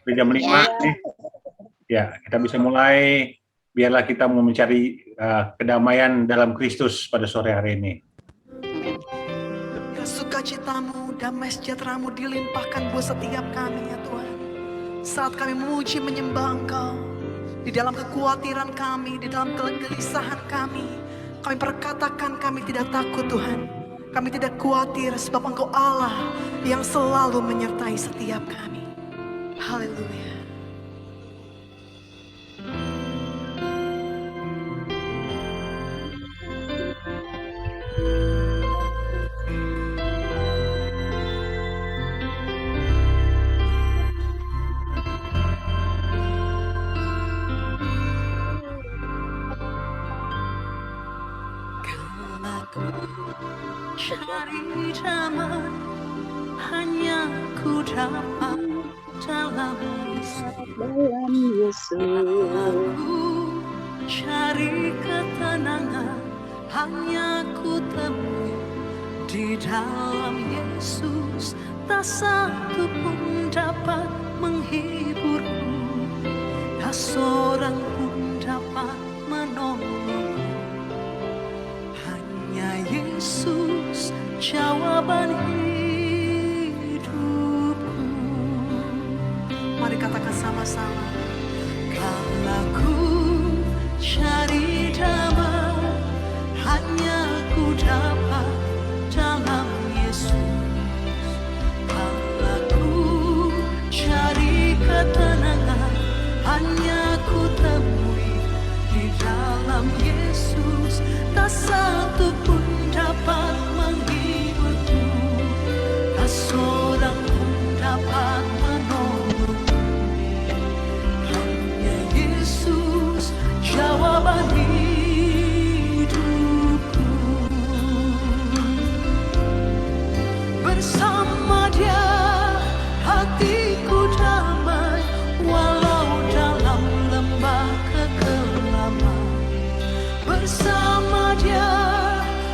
Di jam 5 nih. Ya, kita bisa mulai. Biarlah kita mau mencari kedamaian dalam Kristus pada sore hari ini. Sukacitamu, damai sejahteramu dilimpahkan buat setiap kami ya Tuhan. Saat kami memuji menyembah Engkau, di dalam kekhawatiran kami, di dalam kegelisahan kami perkatakan kami tidak takut Tuhan. Kami tidak khawatir sebab Engkau Allah yang selalu menyertai setiap kami. Haleluya. Cari damai hanya ku dapat dalam Yesus. Aku cari ketenangan hanya ku temui di dalam Yesus. Tak satu pun dapat menghiburku, tak seorang pun dapat menolongku. Yesus, jawaban hidupku. Mari katakan sama-sama. Kalau ku cari damai, hanya ku dapat dalam Yesus. Kalau ku cari ketenangan, hanya ku temui di dalam Yesus. Tak satu pun dapat menghiburku, tak seorang pun dapat menolongku. Hanya Yesus, jawaban hidupku. Bersama Dia hatiku damai, walau dalam lembah kekelaman. Bersama Dia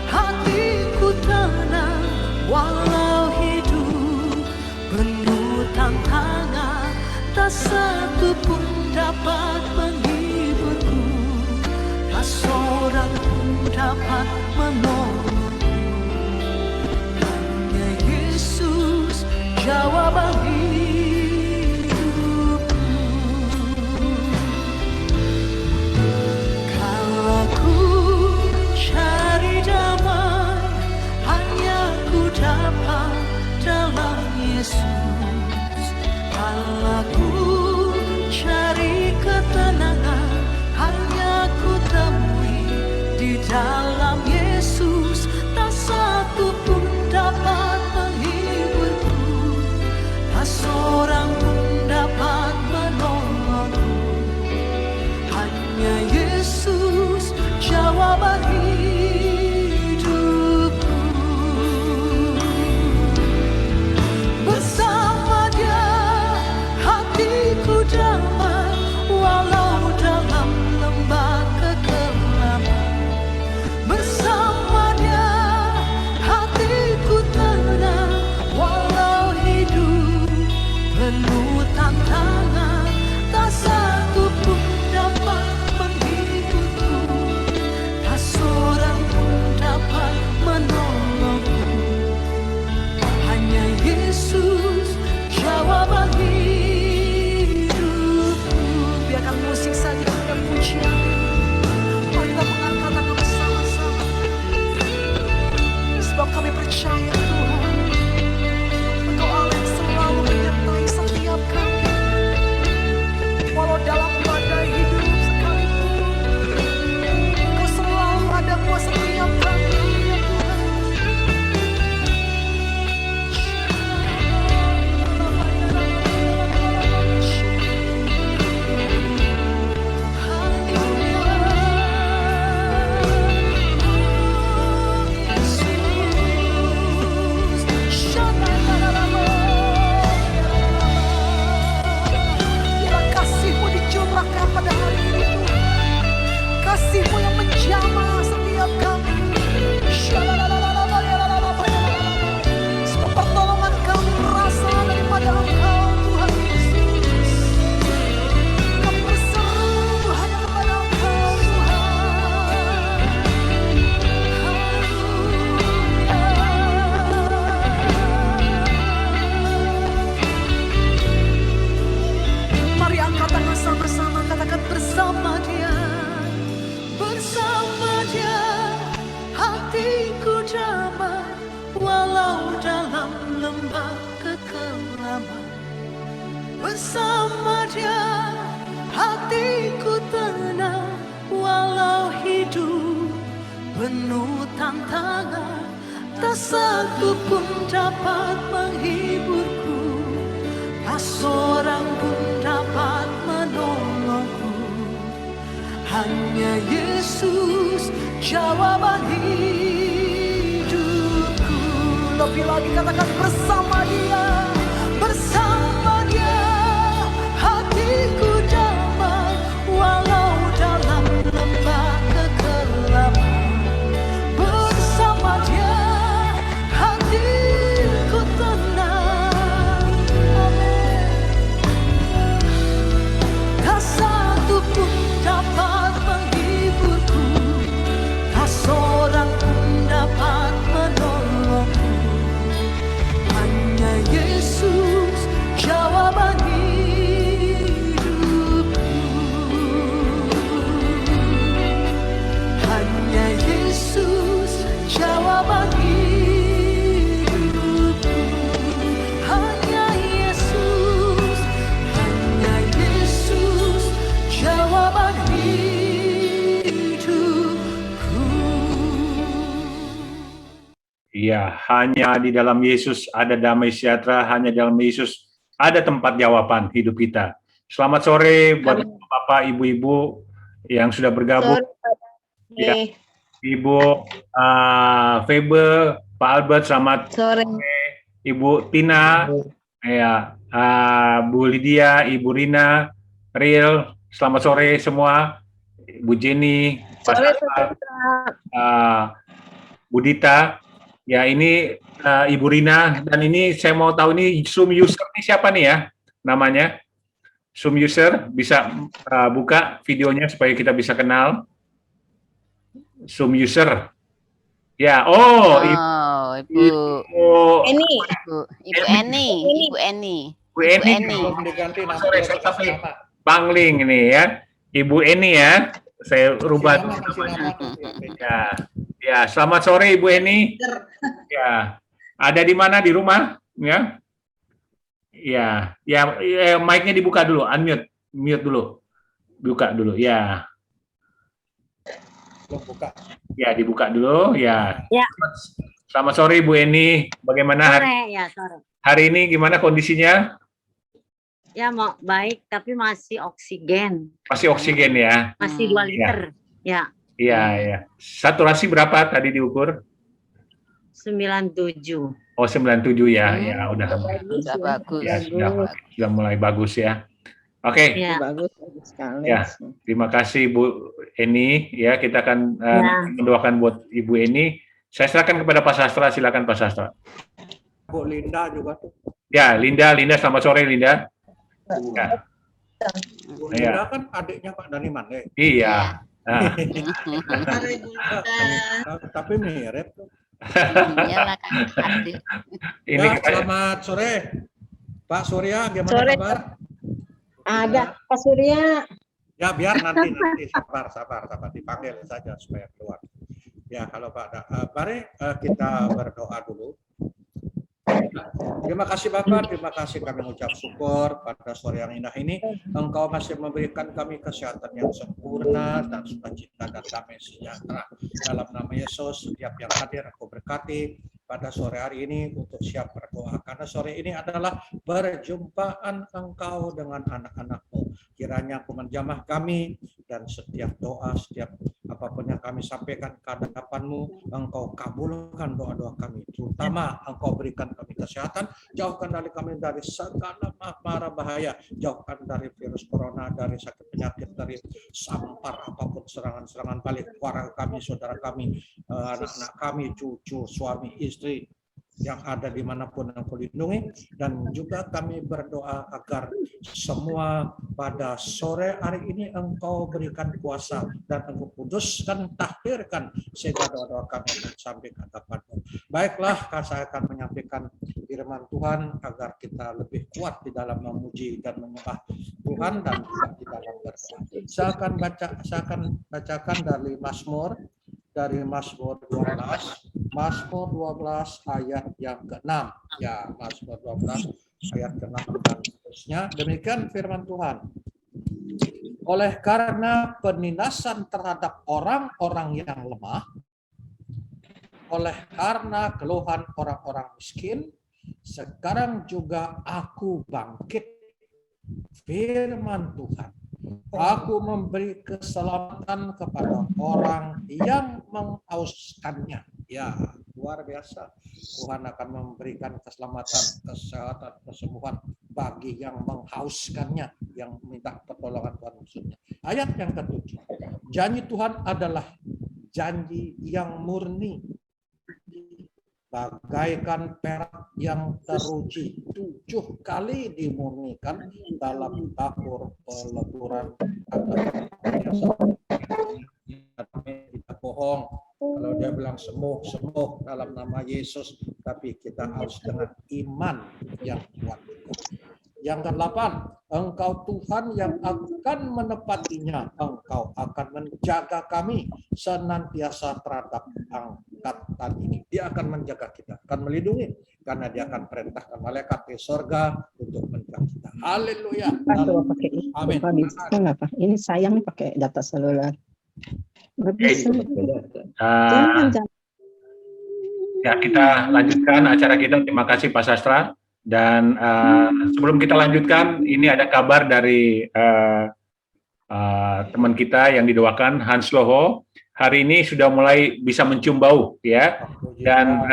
hatiku tenang, walau hidup penuh tantangan. Tak satu pun dapat menghiburku, tak seorang pun dapat menolongku. Hanya Yesus, jawaban hidupku. Kalau ku cari damai, hanya ku dapat dalam Yesus. Kalau ku cari ketenangan, hanya ku temui di dalam Yesus. Tak satu pun dapat menghiburku, tak seorang pun dapat menolongku. Hanya Yesus, jawaban hidupku. Besar Bersama Dia hatiku tenang, walau hidup penuh tantangan, tak satu pun dapat menghiburku, tak seorang pun dapat menolongku. Hanya Yesus jawaban hidupku. Lebih lagi katakan bersama Dia, bersama Dia hatiku damai, walau dalam lembah kegelapan. Bersama Dia hatiku tenang. Amin. Tak satu pun dapat menghiburku, tak seorang pun dapat menolongku. Hanya Yesus jawaban hidupku. Hanya Yesus jawaban hidupku. Hanya Yesus jawaban hidupku. Iya, hanya di dalam Yesus ada damai sejahtera, hanya di dalam Yesus ada tempat jawaban hidup kita. Selamat sore buat Bapak, Ibu-ibu yang sudah bergabung. Ya, Ibu Febe, Pak Albert, selamat Sore. Ibu Tina, ya, Bu Lydia, Ibu Rina, Riel, selamat sore semua. Bu Jenny, Pak Sasa, Bu Dita. Ya, ini Ibu Rina, dan ini saya mau tahu ini Zoom user ini siapa nih ya namanya? Zoom user bisa buka videonya supaya kita bisa kenal. Zoom user. Ya, Ibu Eni. Ibu Eni. Belum diganti nama. Sorry, saya tapi Bangling ini ya. Ibu Eni ya. Saya rubah namanya. Ya, selamat sore Ibu Eni. Ya. Ada di mana, di rumah? Ya. Ya, mic-nya dibuka dulu, mute dulu. Buka dulu, ya. Belum buka. Ya, dibuka dulu, ya. Ya. Selamat sore Ibu Eni. Bagaimana Sore. hari ini, gimana kondisinya? Ya mau baik tapi masih oksigen. Masih oksigen ya? Masih 2 liter. Ya. Iya. Saturasi berapa tadi diukur? 97. Oh, 97 ya. Ya, udah. Sudah bagus. Ya, sudah mulai bagus ya. Oke. Ya. Bagus sekali. Ya, terima kasih Bu Eni. Ya, kita akan mendoakan buat Ibu Eni. Saya serahkan kepada Pak Sastra. Silakan Pak Sastra. Bu Linda juga tuh. Ya, Linda, selamat sore Linda. Ya. Bu Linda kan adiknya Pak Daniman ya. Iya. Nah. Tapi mirip tuh. Iyalah kan adik. Ini Ya, selamat sore. Pak Surya, gimana Sore. kabar? Ada Pak Surya. Ya, biar nanti sabar dipanggil saja supaya keluar. Ya, kalau Pak, mari kita berdoa dulu. Terima kasih Bapak, terima kasih kami mengucap syukur pada sore yang indah ini. Engkau masih memberikan kami kesehatan yang sempurna dan sukacita dan damai sejahtera. Dalam nama Yesus, setiap yang hadir aku berkati pada sore hari ini untuk siap berdoa. Karena sore ini adalah perjumpaan Engkau dengan anak-anak-Mu. Kiranya aku menjamah kami dan setiap doa, setiap apapun yang kami sampaikan ke hadapan-Mu, Engkau kabulkan doa-doa kami. Terutama Engkau berikan kami kesehatan, jauhkan dari kami dari segala mara bahaya, jauhkan dari virus corona, dari sakit penyakit, dari sampar apapun serangan-serangan balik keluarga kami, saudara kami, anak-anak kami, cucu, suami, istri yang ada dimanapun Engkau lindungi. Dan juga kami berdoa agar semua pada sore hari ini Engkau berikan kuasa dan Engkau kuduskan, tahdirkan sehingga doa-doa kami sampai ke hadapan-Mu. Baiklah, saya akan menyampaikan firman Tuhan agar kita lebih kuat di dalam memuji dan menyembah Tuhan dan juga di dalam berdoa. Saya akan bacakan dari Mazmur 12 ayat yang ke-6. Ya, Mazmur 12 ayat ke-6 dan seterusnya. Demikian firman Tuhan. Oleh karena penindasan terhadap orang-orang yang lemah, oleh karena keluhan orang-orang miskin, sekarang juga aku bangkit. Firman Tuhan. Aku memberi keselamatan kepada orang yang menghauskannya. Ya, luar biasa. Tuhan akan memberikan keselamatan, kesehatan, kesembuhan bagi yang menghauskannya, yang minta pertolongan Tuhan maksudnya. Ayat yang ke-7. Janji Tuhan adalah janji yang murni, bagaikan perak yang teruji 7 kali dimurnikan dalam dapur peleburan. Tidak bohong kalau dia bilang sembuh dalam nama Yesus, tapi kita harus dengan iman yang kuat. Yang ke-8, Engkau Tuhan yang akan menepatinya, Engkau akan menjaga kami senantiasa terhadap angkatan ini. Dia akan menjaga kita, akan melindungi, karena dia akan perintahkan malaikat di sorga untuk menjaga kita. Haleluya. Pakai Amin. Pak, bisa nggak, Pak? Ini sayang pakai data seluler. Nggak bisa. Jangan. Ya, kita lanjutkan acara kita. Terima kasih Pak Sastra. Dan sebelum kita lanjutkan, ini ada kabar dari teman kita yang didoakan, Hans Loho. Hari ini sudah mulai bisa mencium bau, ya, dan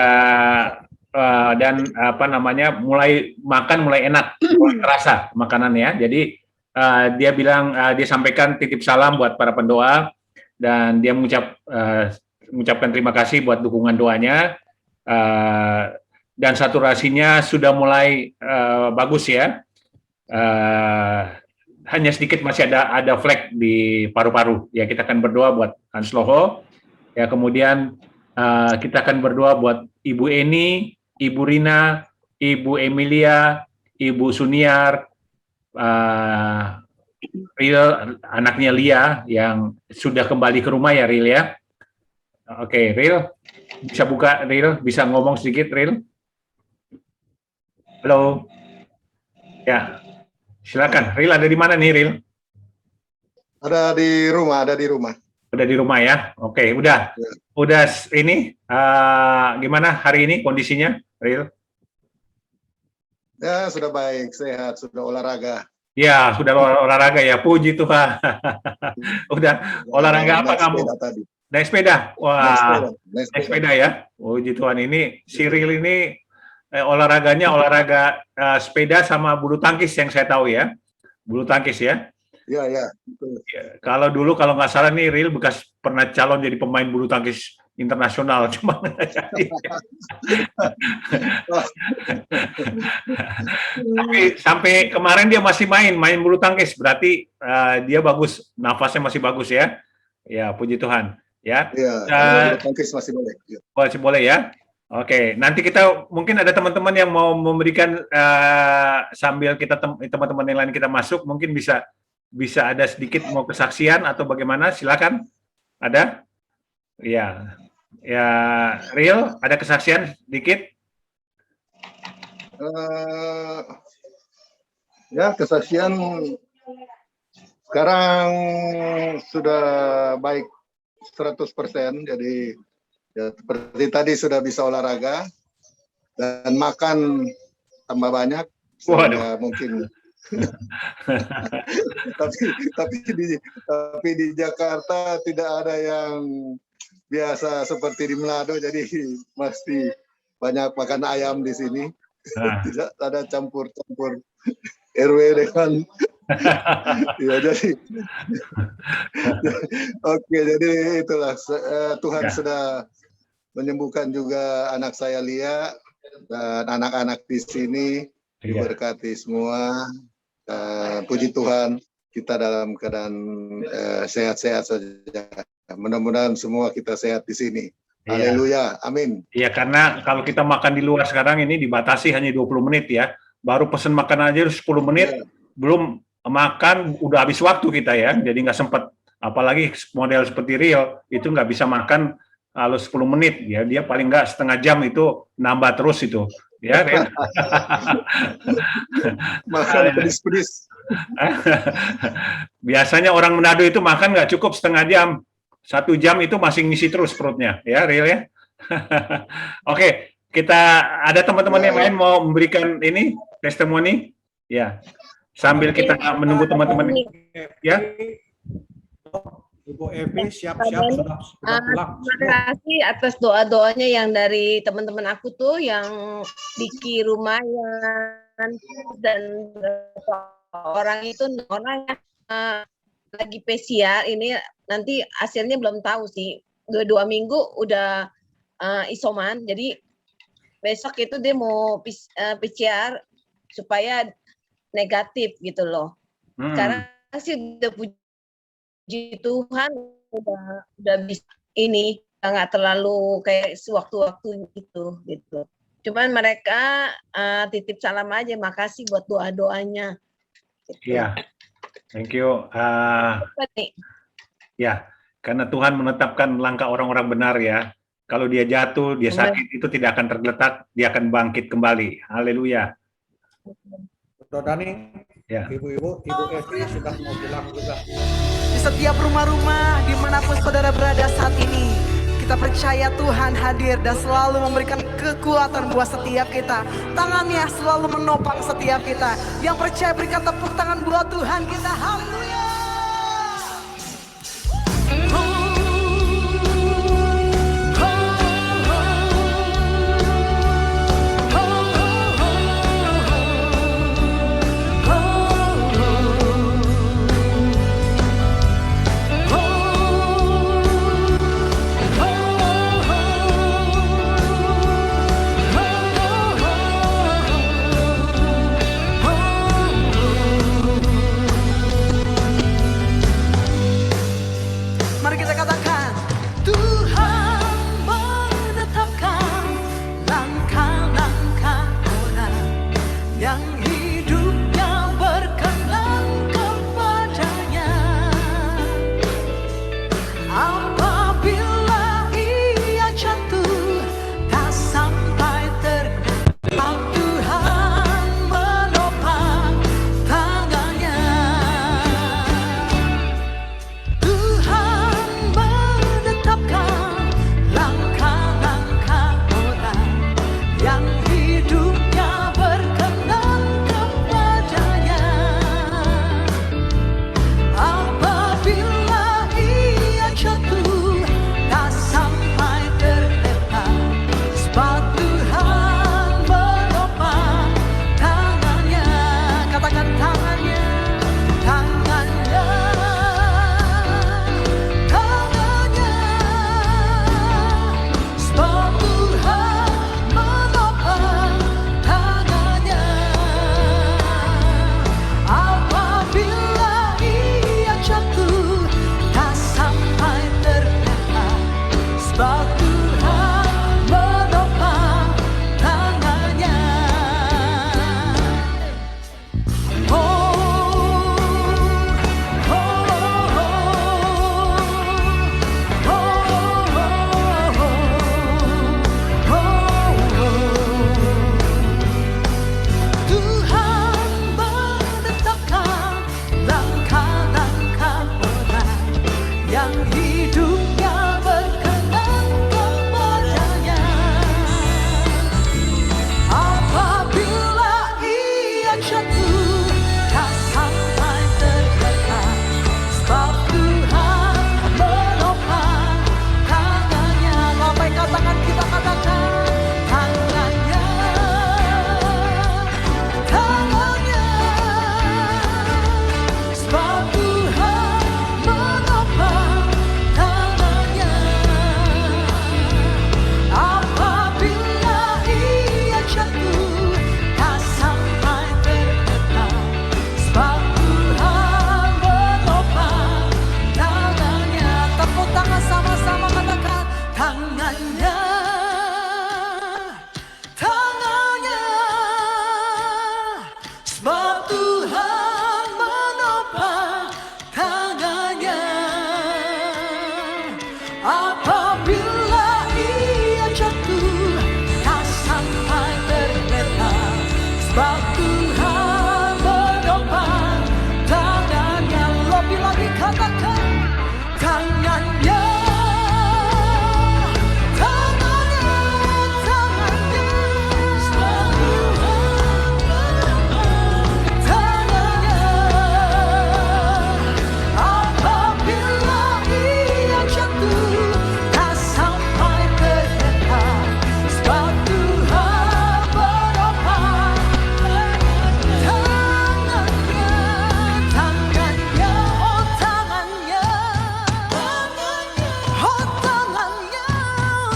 apa namanya, mulai makan mulai enak, mulai terasa makanannya. Jadi dia bilang, dia sampaikan titip salam buat para pendoa, dan dia mengucapkan terima kasih buat dukungan doanya. Dan saturasinya sudah mulai bagus ya, hanya sedikit masih ada flek di paru-paru. Ya, kita akan berdoa buat Hans Loho. Ya, kemudian kita akan berdoa buat Ibu Eni, Ibu Rina, Ibu Emilia, Ibu Suniar, Ril, anaknya Lia yang sudah kembali ke rumah ya, Ril ya. Oke, Ril, bisa buka, Ril, bisa ngomong sedikit, Ril. Halo. Ya, silakan. Ril, ada di mana nih, Ril? Ada di rumah. Udah di rumah ya? Oke, udah. Ya. Udah ini, gimana hari ini kondisinya, Ril? Ya, sudah baik, sehat, sudah olahraga. Ya, sudah olahraga ya, puji Tuhan. Udah olahraga apa kamu? Tadi. Naik sepeda? Wah, Naik naik sepeda ya? Puji Tuhan, ini si Ril ini olahraganya olahraga sepeda sama bulu tangkis yang saya tahu ya, bulu tangkis ya. Ya. Ya, kalau dulu kalau nggak salah nih Ril bekas pernah calon jadi pemain bulu tangkis internasional, cuma tapi sampai kemarin dia masih main bulu tangkis, berarti dia bagus, nafasnya masih bagus ya. Ya, puji Tuhan ya. Bulu tangkis masih boleh. Ya. Masih boleh ya. Oke, nanti kita mungkin ada teman-teman yang mau memberikan sambil kita teman-teman yang lain kita masuk, mungkin bisa ada sedikit mau kesaksian atau bagaimana? Silakan. Ada? Ya, Ril, ada kesaksian sedikit? Ya, kesaksian sekarang sudah baik 100%, jadi ya, seperti tadi sudah bisa olahraga dan makan tambah banyak. Waduh. Mungkin. tapi di Jakarta tidak ada yang biasa seperti di Manado, jadi pasti banyak makan ayam di sini. Tidak ada campur-campur RW dengan ya, jadi oke, jadi itulah Tuhan sudah menyembuhkan juga anak saya Lia dan anak-anak di sini, diberkati semua. Puji Tuhan, kita dalam keadaan sehat-sehat saja. Mudah-mudahan semua kita sehat di sini. Haleluya, amin. Iya, karena kalau kita makan di luar sekarang ini dibatasi hanya 20 menit ya. Baru pesen makan aja 10 menit, belum makan udah habis waktu kita ya. Jadi nggak sempat, apalagi model seperti Rio itu nggak bisa makan lalu 10 menit ya. Dia paling nggak setengah jam itu nambah terus itu. Ya, Ren. Makan pedis-pedis. Biasanya orang Manado itu makan nggak cukup setengah jam. 1 jam itu masih ngisi terus perutnya. Ya, Real ya. Oke, kita ada teman-teman yang lain mau memberikan ini testimoni? Ya. Sambil kita menunggu teman-teman. Ya. Ibu Evi siap-siap sudah pulang. Terima kasih atas doa-doanya yang dari teman-teman aku tuh yang Diki Rumayan dan orang itu orang yang lagi PCR ini nanti hasilnya belum tahu sih. 2 minggu udah isoman, jadi besok itu dia mau PCR supaya negatif gitu loh. Sekarang sih udah puji Tuhan udah bisa ini nggak terlalu kayak sewaktu-waktu gitu. Cuman mereka titip salam aja, makasih buat doa-doanya. Iya, thank you. Ya, karena Tuhan menetapkan langkah orang-orang benar ya. Kalau dia jatuh, dia sakit, itu tidak akan tergeletak, dia akan bangkit kembali. Haleluya. Dr. Dani, Ya. Ibu Evi sudah mau pulang juga. Di setiap rumah-rumah dimanapun saudara berada saat ini, kita percaya Tuhan hadir dan selalu memberikan kekuatan buat setiap kita. Tangannya selalu menopang setiap kita. Yang percaya berikan tepuk tangan buat Tuhan kita. Haleluya. Mari kita katakan, Tuhan menetapkan langkah-langkah orang yang hidupnya berkenan kepadanya. Apabila ia jatuh, tak sampai terdesak, Tuhan menopang tangannya. Tuhan menetapkan langkah-langkah orang yang hidupnya berkenan kepadanya. Tuhan menopang tangannya, lebih lagi katakan tangannya, tangannya, tangannya, tangannya. Apabila ia jatuh tak sampai terdekat, sebab Tuhan menopang tangannya, tangannya, oh tangannya, oh tangannya,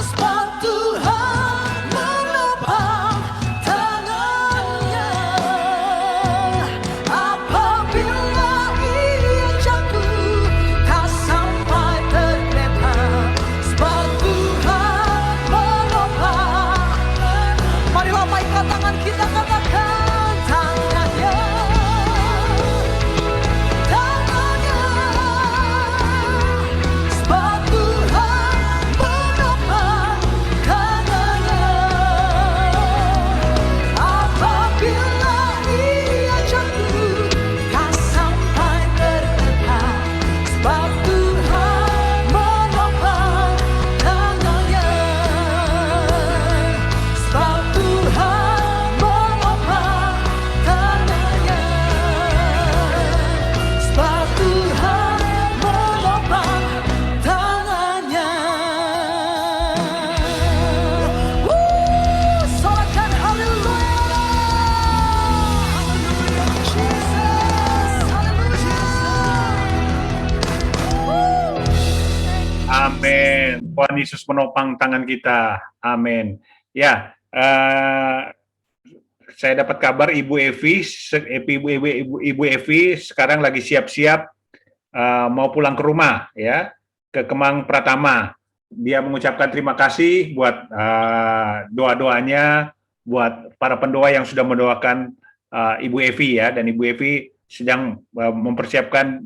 sebab Tuhan menopang tangannya. Apabila ia jatuh tak sampai terdekat, sebab Tuhan menopang. Marilah mainkan tangan kita, katakan tangannya, tangannya, sebab Tuhan menopang tangannya. Apabila ia jatuh tak sampai terdekat, sebab Tuhan menopang tangannya, sebab Tuhan menopang tangannya, sebab Tuhan menopang tangannya. Sorakan haleluya, Jesus, haleluya. Amin. Tuhan Yesus menopang tangan kita. Amin. Ya, saya dapat kabar Ibu Evi sekarang lagi siap-siap mau pulang ke rumah, ya, ke Kemang Pratama. Dia mengucapkan terima kasih buat doa-doanya, buat para pendoa yang sudah mendoakan Ibu Evi, ya, dan Ibu Evi sedang mempersiapkan,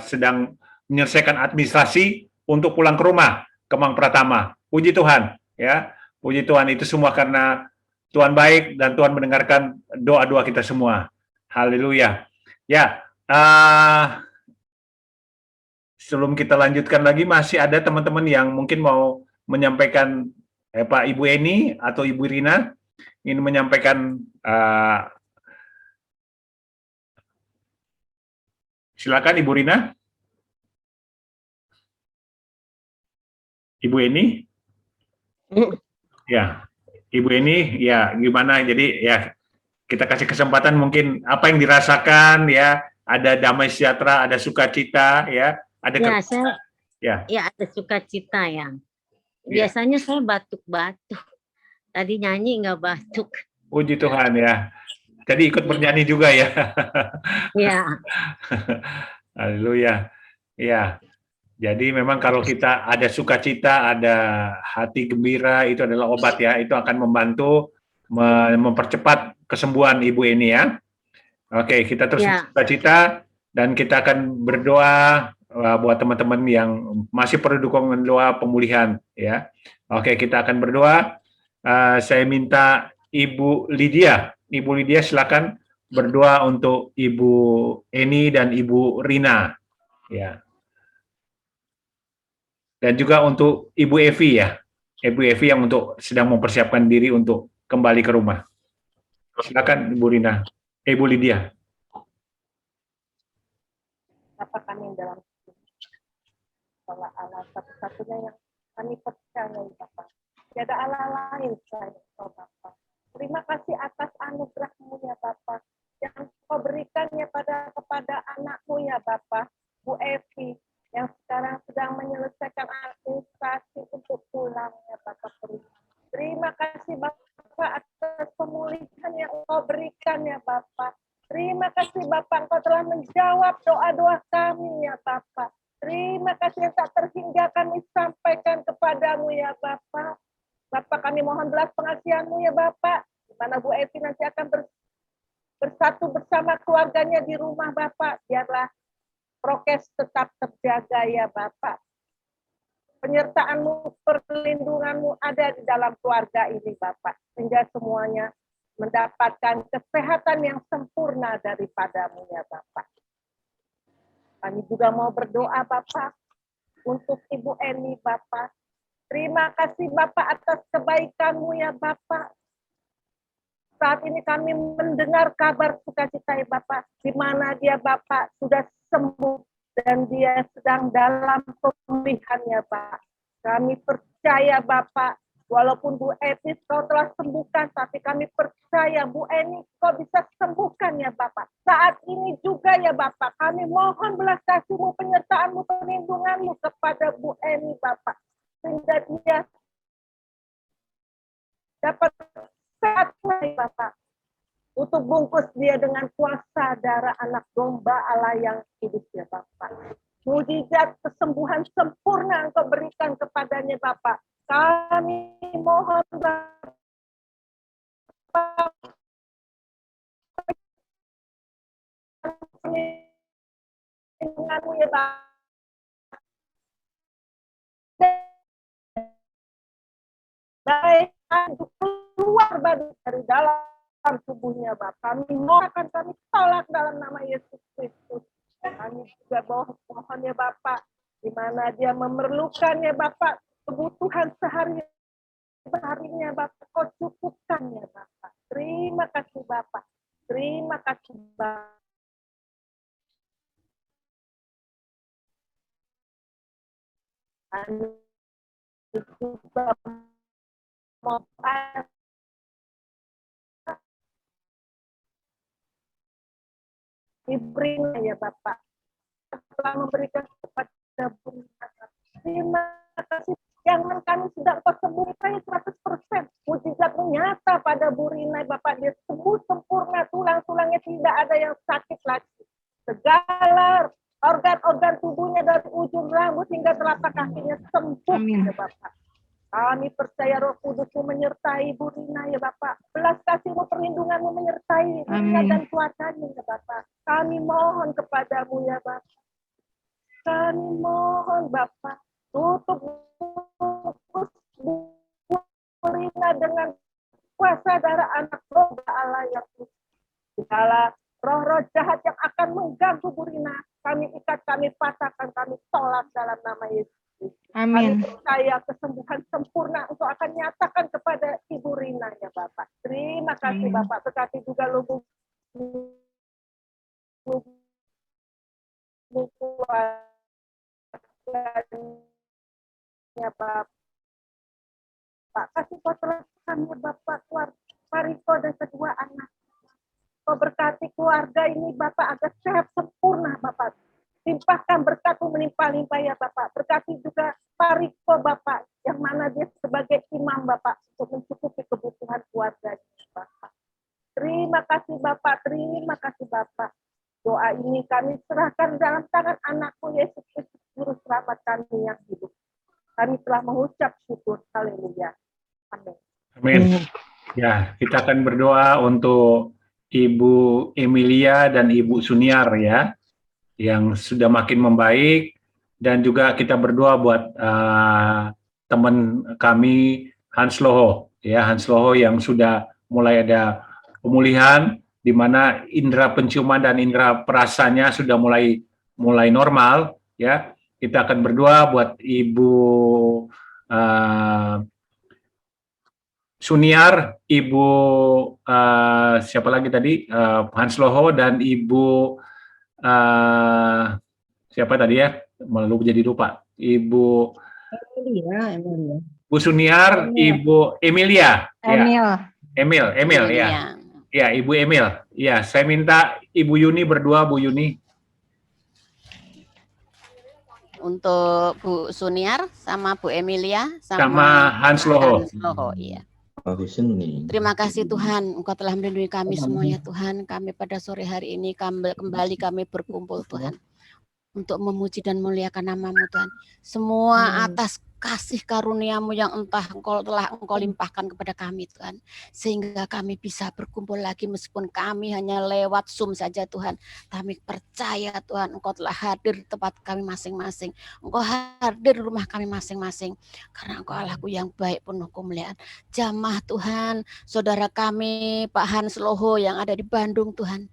sedang menyelesaikan administrasi untuk pulang ke rumah Kemang Pratama. Puji Tuhan, ya, puji Tuhan, itu semua karena Tuhan baik dan Tuhan mendengarkan doa-doa kita semua. Haleluya. Ya, sebelum kita lanjutkan lagi, masih ada teman-teman yang mungkin mau menyampaikan, Pak Ibu Eni atau Ibu Rina ingin menyampaikan, silakan Ibu Rina. Ibu Eni? Ya, Ibu Eni, ya gimana? Jadi ya kita kasih kesempatan mungkin apa yang dirasakan, ya, ada damai sejahtera, ada sukacita, ya, ada Ya, saya ya. ada sukacita ya. Biasanya saya batuk-batuk. Tadi nyanyi nggak batuk. Puji Tuhan, ya. Jadi ikut bernyanyi juga, ya. Ya. Haleluya. Ya. Jadi memang kalau kita ada sukacita, ada hati gembira, itu adalah obat, ya. Itu akan membantu mempercepat kesembuhan Ibu Eni, ya. Oke, kita terus sukacita dan kita akan berdoa buat teman-teman yang masih perlu dukungan doa pemulihan, ya. Oke, kita akan berdoa. Saya minta Ibu Lydia. Ibu Lydia silakan berdoa untuk Ibu Eni dan Ibu Rina, ya. Dan juga untuk Ibu Evi, ya. Ibu Evi yang sedang mempersiapkan diri untuk kembali ke rumah. Silakan Ibu Rina. Ibu Lydia. Apa kami dalam bahwa Allah satu-satunya yang kami percaya, Bapak. Tidak ada Allah lain selain Engkau, Bapak. Terima kasih atas anugerah-Mu, ya Bapak, yang Kau berikan ya kepada anak-Mu, ya Bapak, Bu Evi, yang sekarang sedang menyelesaikan administrasi untuk pulang, ya Bapak. Terima kasih Bapak atas pemulihan yang Engkau berikan, ya Bapak. Terima kasih Bapak, Engkau telah menjawab doa-doa kami, ya Bapak. Terima kasih yang tak terhingga kami sampaikan kepadamu, ya Bapak. Bapak, kami mohon belas pengasihan-Mu, ya Bapak, di mana Bu Evi nanti akan bersatu bersama keluarganya di rumah, Bapak. Biarlah prokes tetap terjaga, ya Bapak. Penyertaan-Mu, perlindungan-Mu ada di dalam keluarga ini, Bapak. Sehingga semuanya mendapatkan kesehatan yang sempurna daripadamu ya Bapak. Kami juga mau berdoa Bapak untuk Ibu Eni Bapak. Terima kasih Bapak atas kebaikan-Mu ya Bapak. Saat ini kami mendengar kabar sukacita ya Bapak, di mana dia Bapak sudah sembuh dan dia sedang dalam pemulihan ya Pak. Kami percaya Bapak, walaupun Bu Eni Kau telah sembuhkan, tapi kami percaya Bu Eni Kau bisa sembuhkan ya Bapak. Saat ini juga ya Bapak, kami mohon belas kasih-Mu, penyertaan-Mu, perlindungan-Mu kepada Bu Eni Bapak. Sehingga dia dapat sehat ya Bapak. Untuk bungkus dia dengan kuasa darah anak domba Allah yang hidup ya Bapak. Mujizat kesembuhan sempurna Engkau berikan kepadanya Bapak. Kami mohon Bapak perlindungan-Mu ya Bapak. Baik keluar dari dalam tubuhnya Bapak. Kami mohon, kami tolak dalam nama Yesus Kristus. Kami juga mohon ya Bapak, di mana dia memerlukan ya Bapak, kebutuhan sehari-harinya Bapak, Kau cukupkan ya Bapak. Terima kasih Bapak. Terima kasih Bapak. Kami juga mau diberinya ya Bapak, telah memberikan kepada Bunda. Terima kasih. Jangan kami sudah Kau sembuhkan 100%. Mujizat nyata pada Bu Rina Bapak, dia sembuh sempurna, tulang-tulangnya tidak ada yang sakit lagi. Segala organ-organ tubuhnya dari ujung rambut hingga telapak kakinya sembuh ya Bapak. Kami percaya Roh Kudus-Mu menyertai Bu Rina ya Bapak. Belas kasih-Mu, perlindungan-Mu menyertai Rina dan keluarganya ya Bapak. Kami mohon kepadamu ya Bapak. Kami mohon Bapak, tutup Bu Rina dengan kuasa darah anak domba Allah yang hidup. Segala roh-roh jahat yang akan mengganggu Bu Rina, kami ikat, kami patahkan, kami tolak dalam nama Yesus. Kami percaya kesembuhan sempurna Engkau akan nyatakan kepada Ibu Rina ya Bapak. Terima kasih Bapak. Berkati juga lubuk ya Bapak. Kasih Kau teruskan ya Bapak, Pariko dan kedua anak. Kau berkati keluarga ini Bapak agar sehat sempurna Bapak. Limpahkan berkat-Mu melimpah-limpah ya Bapak. Berkati juga Pariko Bapak, yang mana dia sebagai imam Bapak untuk mencukupi kebutuhan keluarganya Bapak. Terima kasih Bapak, terima kasih Bapak. Doa ini kami serahkan dalam tangan anak-Mu Yesus Kristus, Juru Selamat kami yang hidup. Kami telah mengucap syukur. Haleluya. Amin. Amin. Ya, kita akan berdoa untuk Ibu Emilia dan Ibu Suniar ya, yang sudah makin membaik, dan juga kita berdoa buat teman kami Hans Loho ya, Hans Loho yang sudah mulai ada pemulihan, di mana indera penciuman dan indera perasanya sudah mulai normal ya. Kita akan berdoa buat Ibu Suniar, Ibu siapa lagi tadi, Hans Loho, dan Ibu siapa tadi ya, malu jadi lupa, Ibu Emilia. Bu Suniar, Ibu Emilia, Emil ya, ya Ibu Emil, ya saya minta Ibu Yuni berdoa, Bu Yuni. Untuk Bu Suniar sama Bu Emilia sama Hans Loho. Iya. Terima kasih Tuhan, Engkau telah melindungi kami semua ya Tuhan. Kami pada sore hari ini kembali kami berkumpul Tuhan untuk memuji dan memuliakan nama-Mu Tuhan. Semua atas kasih karunia-Mu yang entah telah Engkau limpahkan kepada kami Tuhan. Sehingga kami bisa berkumpul lagi meskipun kami hanya lewat Zoom saja Tuhan. Kami percaya Tuhan Engkau telah hadir di tempat kami masing-masing. Engkau hadir di rumah kami masing-masing. Karena Engkau Allahku yang baik penuh kemuliaan. Jamah Tuhan, saudara kami Pak Hans Loho yang ada di Bandung Tuhan.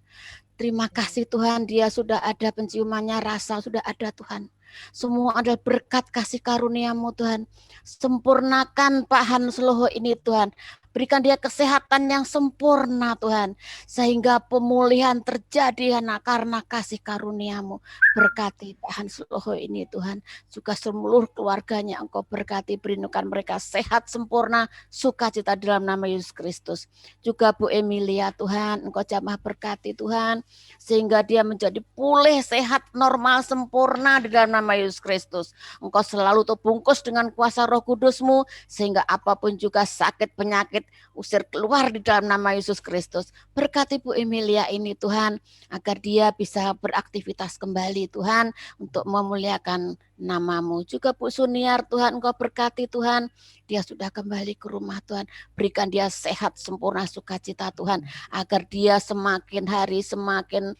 Terima kasih Tuhan, dia sudah ada penciumannya, rasa sudah ada Tuhan. Semua adalah berkat kasih karunia-Mu Tuhan. Sempurnakan Pak Hans Loho ini Tuhan. Berikan dia kesehatan yang sempurna Tuhan. Sehingga pemulihan terjadi karena kasih karunia-Mu. Berkati Pak Hans Loho ini Tuhan. Juga seluruh keluarganya Engkau berkati. Berinukan mereka sehat sempurna. Sukacita dalam nama Yesus Kristus. Juga Bu Emilia Tuhan. Engkau jamah berkati Tuhan. Sehingga dia menjadi pulih, sehat, normal, sempurna di dalam nama Yesus Kristus. Engkau selalu terbungkus dengan kuasa Roh Kudus-Mu. Sehingga apapun juga sakit, penyakit, usir keluar di dalam nama Yesus Kristus. Berkati Bu Emilia ini Tuhan, agar dia bisa beraktivitas kembali Tuhan, untuk memuliakan nama-Mu. Juga Bu Suniar Tuhan, Engkau berkati Tuhan, dia sudah kembali ke rumah Tuhan. Berikan dia sehat, sempurna, sukacita Tuhan, agar dia semakin hari semakin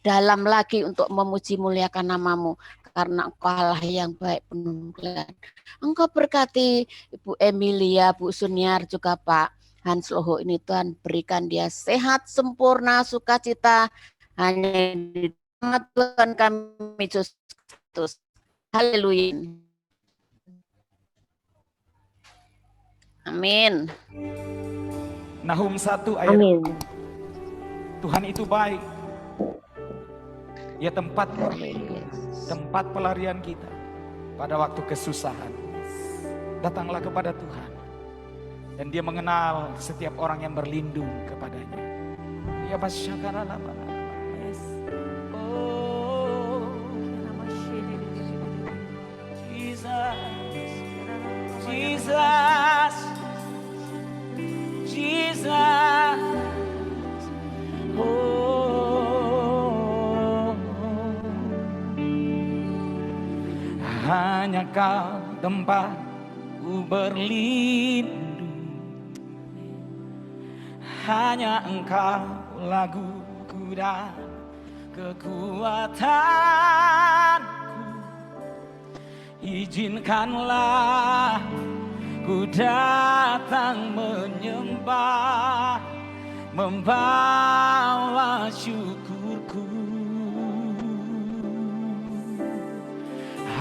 dalam lagi untuk memuji muliakan nama-Mu. Karena Engkau Allah yang baik penuh kemuliaan. Engkau berkati Ibu Emilia, Bu Suniar, juga Pak Hans Loho ini Tuhan. Berikan dia sehat, sempurna, sukacita. Hanya di nama Tuhan kami Yesus Kristus. Haleluya. Amin. Nahum 1 ayat Amin. Tuhan itu baik. Ya tempat pelarian kita pada waktu kesusahan. Datanglah kepada Tuhan. Dan dia mengenal setiap orang yang berlindung kepadanya. Ya basyakara lama. Oh, Jesus, Jesus, oh, hanya Kau tempatku berlindung, hanya Engkau laguku dan kekuatanku. Izinkanlah ku datang menyembah, membawa syukurku.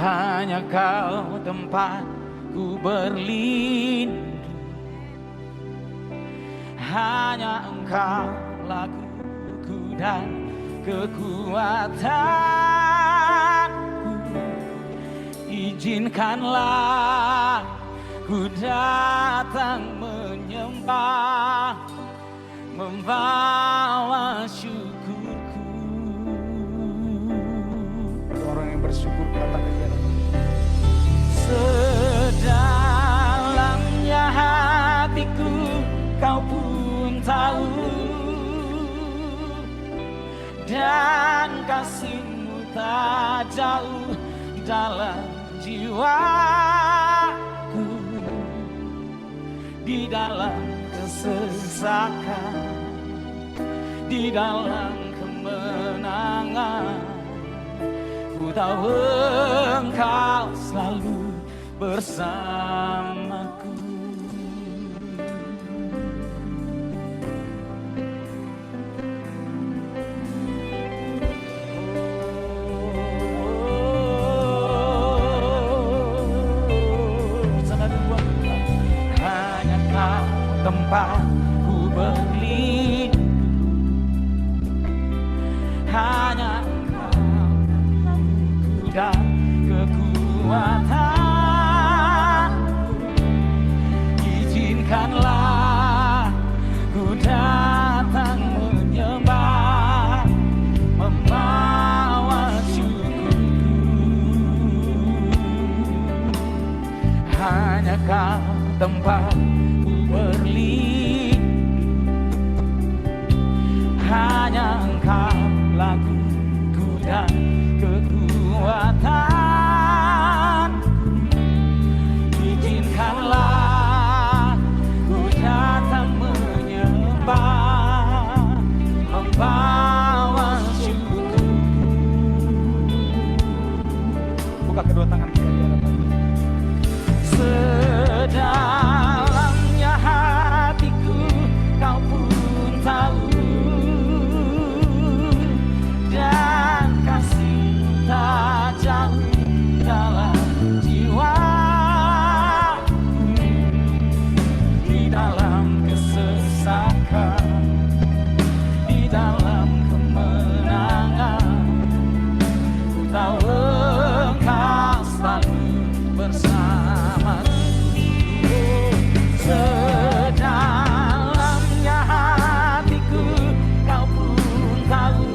Hanya Kau tempatku berlindung, hanya Engkau laguku dan kekuatanku. Izinkanlah ku datang menyembah, membawa syukurku. Orang yang bersyukur katakan ya. Sedalamnya hatiku Kau pun tahu, dan kasih-Mu tak jauh dalam jiwaku. Di dalam kesesakan, di dalam kemenangan, ku tahu Engkau selalu bersamaku. Hanya Kau tempatku berlindung, hanya Engkau laguku dan kekuatanku. Izinkanlah ku datang menyembah, membawa syukurku. Hanya Kau tempatku berlindung, hanya Engkau laguku dan kekuatanku. membawa syukur. Buka kedua tangan kita di hadapan Tuhan. Sedalamnya hatiku kau pun tahu, dan kasih tak jauh dalam jiwa, di dalam kesesakan, di dalam kemenangan, ku tahu Engkau selalu bersamaku. Sedalamnya hatiku kau pun tahu,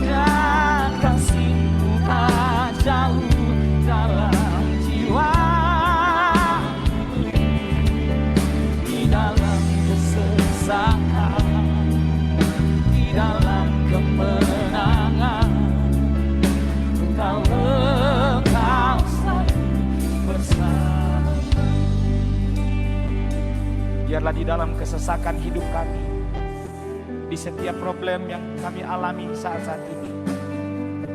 dan kasih-Mu tak jauh dalam jiwa, di dalam kesesakan, di dalam kemenangan, ku tahu Engkau selalu bersama. Biarlah di dalam kesesakan hidup kami, di setiap problem yang kami alami saat-saat ini,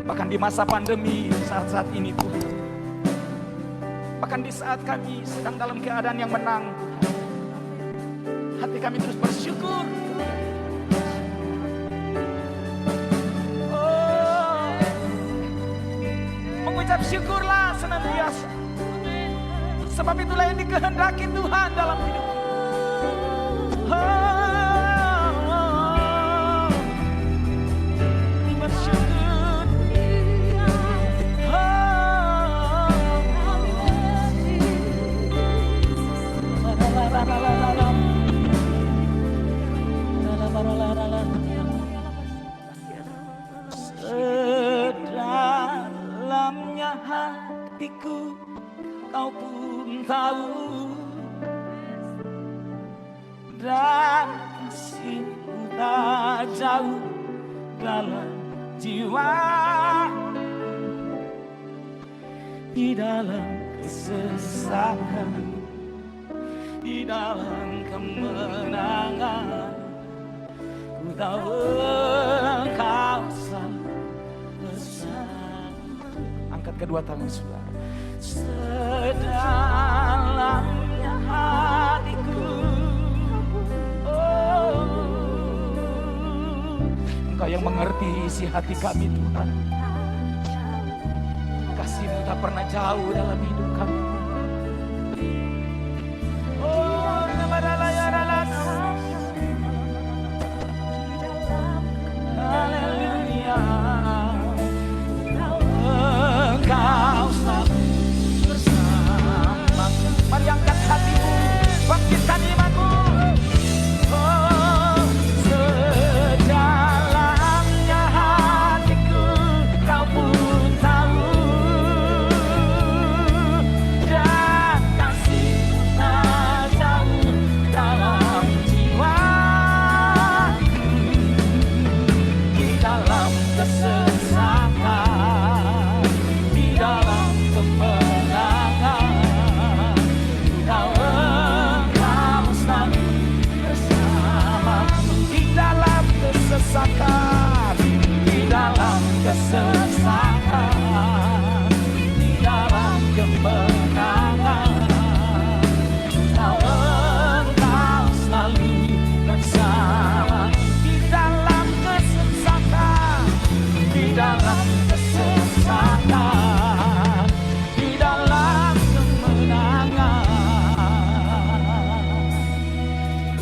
bahkan di masa pandemi saat-saat ini Tuhan, bahkan di saat kami sedang dalam keadaan yang menang, hati kami terus bersyukur. Oh, mengucap syukurlah senantiasa, sebab itulah yang dikehendaki Tuhan dalam hidup. Bersyukur. Sedalamnya hatiku kau pun tahu, dan kasih-Mu tak jauh dalam jiwa, di dalam kesesakan, di dalam kemenangan, ku tahu Engkau selalu bersama. Angkat kedua tangan saudara. Sedalamnya hatiku, Engkau yang mengerti isi hati kami Tuhan. Kasih-Mu tak pernah jauh dalam hidup kami. Oh, haleluya. Engkau selalu bersama. Mari angkat hatimu, bangkitkan imanmu. Oh, sedalamnya hatiku kau pun tahu, dan kasih-Mu tak jauh dalam jiwa, di dalam kesesakan, di dalam kemenangan, ku tahu Engkau selalu bersamaku. Di dalam kesesakan, di dalam kesesakan, di dalam kemenangan, ku tahu Engkau selalu bersamaku. Di dalam kesesakan, di dalam kesesakan, di dalam kemenangan,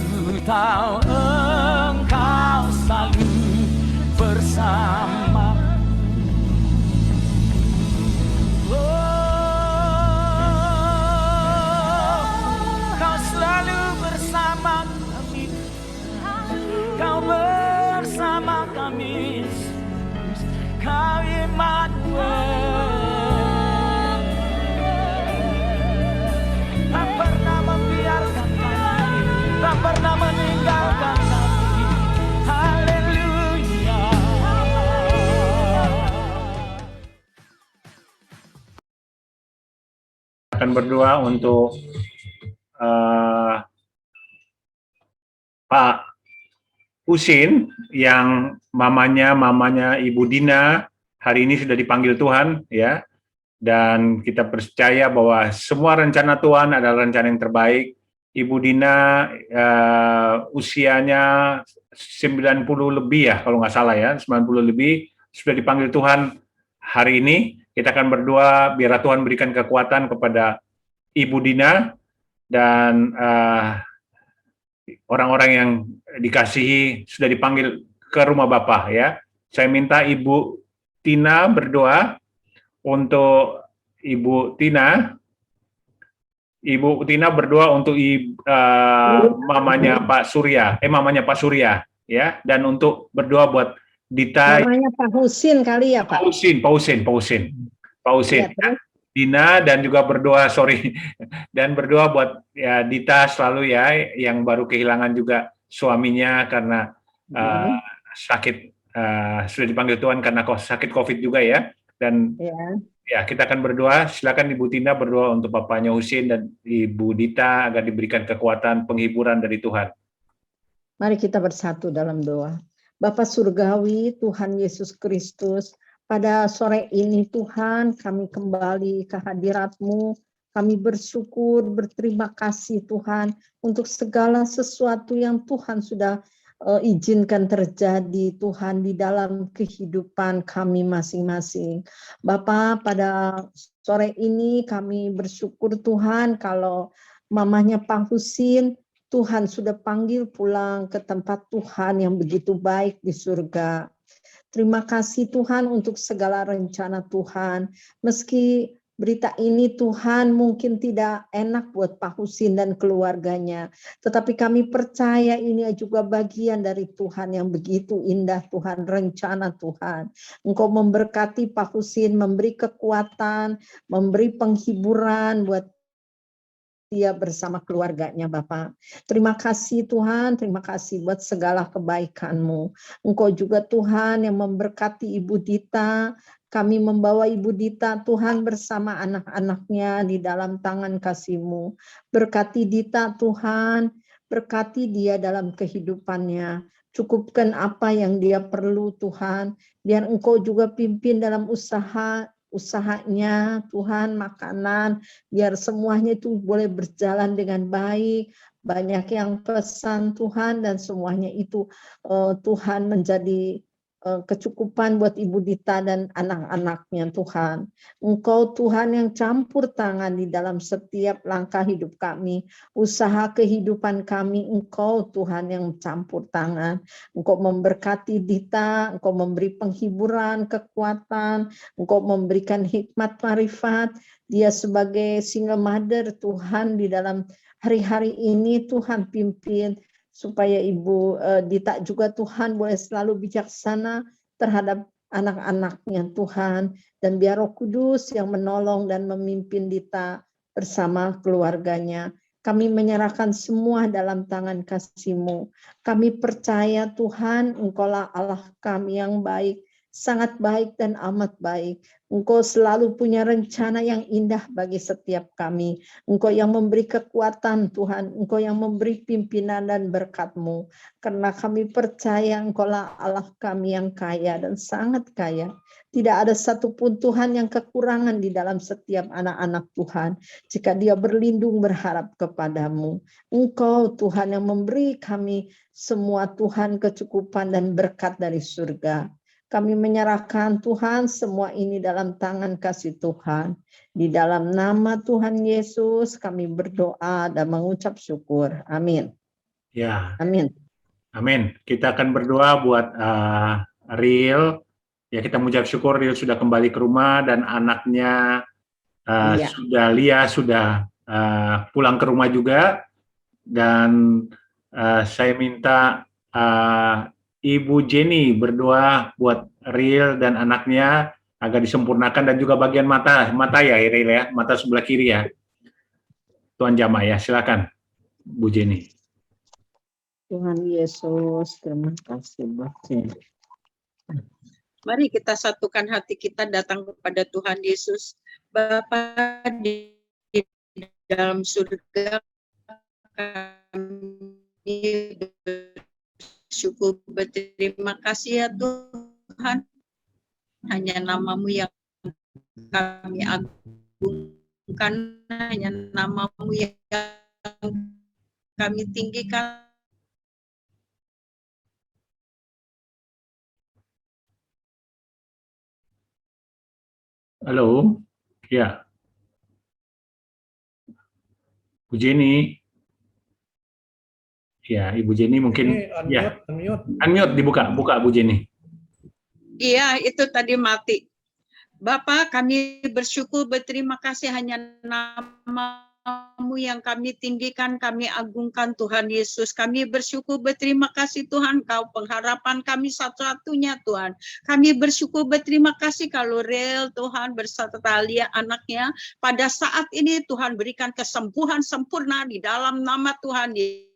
ku tahu Engkau selalu bersama. Kau selalu bersama kami, Kau bersama kami, Kau Immanuel. Tak pernah membiarkan kami, tak pernah meninggalkan kami. Haleluya. Akan berdoa untuk Pak Husin yang mamanya Ibu Dina hari ini sudah dipanggil Tuhan, ya. Dan kita percaya bahwa semua rencana Tuhan adalah rencana yang terbaik. Ibu Dina usianya 90 lebih ya, kalau nggak salah ya, 90 lebih, sudah dipanggil Tuhan hari ini. Kita akan berdoa biar Tuhan berikan kekuatan kepada Ibu Dina dan orang-orang yang dikasihi sudah dipanggil ke rumah Bapa, ya. Saya minta Ibu Tina berdoa untuk Ibu Tina. Ibu Tina berdoa untuk mamanya Pak Surya, ya, dan untuk berdoa buat Dita. Namanya Pak Husin kali ya, Pak. Pak Husin. Ya, Dina, dan juga berdoa, dan berdoa buat ya Dita selalu ya, yang baru kehilangan juga suaminya karena sakit, sudah dipanggil Tuhan karena sakit COVID juga ya. Dan ya, kita akan berdoa. Silakan Ibu Tina berdoa untuk papanya Husin dan Ibu Dita agar diberikan kekuatan penghiburan dari Tuhan. Mari kita bersatu dalam doa. Bapa Surgawi, Tuhan Yesus Kristus, pada sore ini Tuhan kami kembali ke hadirat-Mu. Kami bersyukur, berterima kasih Tuhan untuk segala sesuatu yang Tuhan sudah izinkan terjadi Tuhan di dalam kehidupan kami masing-masing. Bapa, pada sore ini kami bersyukur Tuhan kalau mamanya Pak Husin, Tuhan sudah panggil pulang ke tempat Tuhan yang begitu baik di surga. Terima kasih Tuhan untuk segala rencana Tuhan. Meski berita ini Tuhan mungkin tidak enak buat Pak Husin dan keluarganya, tetapi kami percaya ini juga bagian dari Tuhan yang begitu indah Tuhan, rencana Tuhan. Engkau memberkati Pak Husin, memberi kekuatan, memberi penghiburan buat dia bersama keluarganya Bapak. Terima kasih Tuhan, terima kasih buat segala kebaikan-Mu. Engkau juga Tuhan yang memberkati Ibu Dita. Kami membawa Ibu Dita Tuhan bersama anak-anaknya di dalam tangan kasih-Mu. Berkati Dita Tuhan, berkati dia dalam kehidupannya. Cukupkan apa yang dia perlu Tuhan. Biar Engkau juga pimpin dalam usahanya Tuhan, makanan, biar semuanya itu boleh berjalan dengan baik. Banyak yang pesan Tuhan dan semuanya itu Tuhan menjadi kecukupan buat Ibu Dita dan anak-anaknya Tuhan. Engkau Tuhan yang campur tangan di dalam setiap langkah hidup kami, usaha kehidupan kami, Engkau Tuhan yang campur tangan. Engkau memberkati Dita, Engkau memberi penghiburan, kekuatan, Engkau memberikan hikmat marifat, dia sebagai single mother Tuhan di dalam hari-hari ini Tuhan pimpin, supaya Ibu Dita juga Tuhan boleh selalu bijaksana terhadap anak-anaknya Tuhan. Dan biar Roh Kudus yang menolong dan memimpin Dita bersama keluarganya. Kami menyerahkan semua dalam tangan kasih-Mu. Kami percaya Tuhan, Engkaulah Allah kami yang baik, sangat baik dan amat baik. Engkau selalu punya rencana yang indah bagi setiap kami. Engkau yang memberi kekuatan Tuhan. Engkau yang memberi pimpinan dan berkat-Mu. Karena kami percaya Engkaulah Allah kami yang kaya dan sangat kaya. Tidak ada satupun Tuhan yang kekurangan di dalam setiap anak-anak Tuhan. Jika dia berlindung berharap kepadamu. Engkau Tuhan yang memberi kami semua Tuhan kecukupan dan berkat dari surga. Kami menyerahkan Tuhan semua ini dalam tangan kasih Tuhan. Di dalam nama Tuhan Yesus kami berdoa dan mengucap syukur. Amin. Ya. Amin. Amin. Kita akan berdoa buat Riel. Ya, kita mengucap syukur Riel sudah kembali ke rumah dan anaknya Lia sudah pulang ke rumah juga. Dan saya minta Ibu Jenny berdoa buat Riel dan anaknya agar disempurnakan, dan juga bagian mata ya Riel ya, mata sebelah kiri ya. Tuhan jamah ya, silakan Bu Jenny. Tuhan Yesus, terima kasih buat Jenny. Mari kita satukan hati kita datang kepada Tuhan Yesus. Bapa di dalam surga, kami bersyukur berterima kasih ya Tuhan. Hanya nama-Mu yang kami agungkan, hanya nama-Mu yang kami tinggikan. Halo, ya, Bu Jenny. Ya, Ibu Jenny mungkin Ini ya. unmute. Unmute dibuka, buka Bu Jenny. Iya, itu tadi mati. Bapak, kami bersyukur berterima kasih hanya nama-Mu yang kami tinggikan, kami agungkan Tuhan Yesus. Kami bersyukur berterima kasih Tuhan, Kau pengharapan kami satu-satunya Tuhan. Kami bersyukur berterima kasih kalau real Tuhan berserta Lia anaknya. Pada saat ini Tuhan berikan kesembuhan sempurna di dalam nama Tuhan Yesus.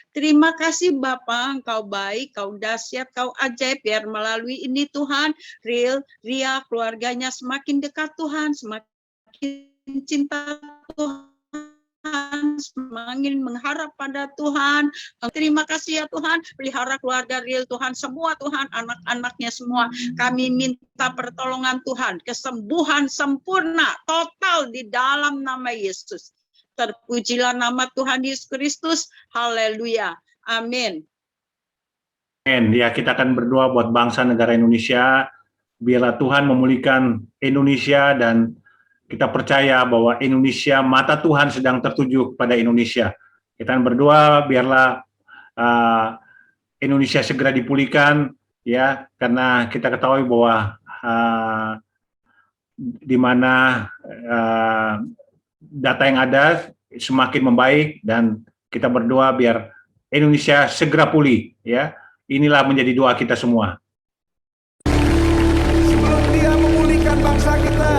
Terima kasih Bapa, Engkau baik, Kau dahsyat, Kau ajaib, biar melalui ini Tuhan, real, Ria, keluarganya semakin dekat Tuhan, semakin cinta Tuhan, semakin mengharap pada Tuhan. Terima kasih ya Tuhan, pelihara keluarga real Tuhan, semua Tuhan, anak-anaknya semua. Kami minta pertolongan Tuhan, kesembuhan sempurna, total di dalam nama Yesus. Terpujilah nama Tuhan Yesus Kristus. Haleluya. Amin. Amin. Ya, kita akan berdoa buat bangsa negara Indonesia. Biarlah Tuhan memulihkan Indonesia dan kita percaya bahwa Indonesia, mata Tuhan sedang tertuju pada Indonesia. Kita akan berdoa biarlah Indonesia segera dipulihkan, ya, karena kita ketahui bahwa di mana data yang ada semakin membaik dan kita berdoa biar Indonesia segera pulih, ya. Inilah menjadi doa kita semua. Sebelum Dia memulihkan bangsa kita,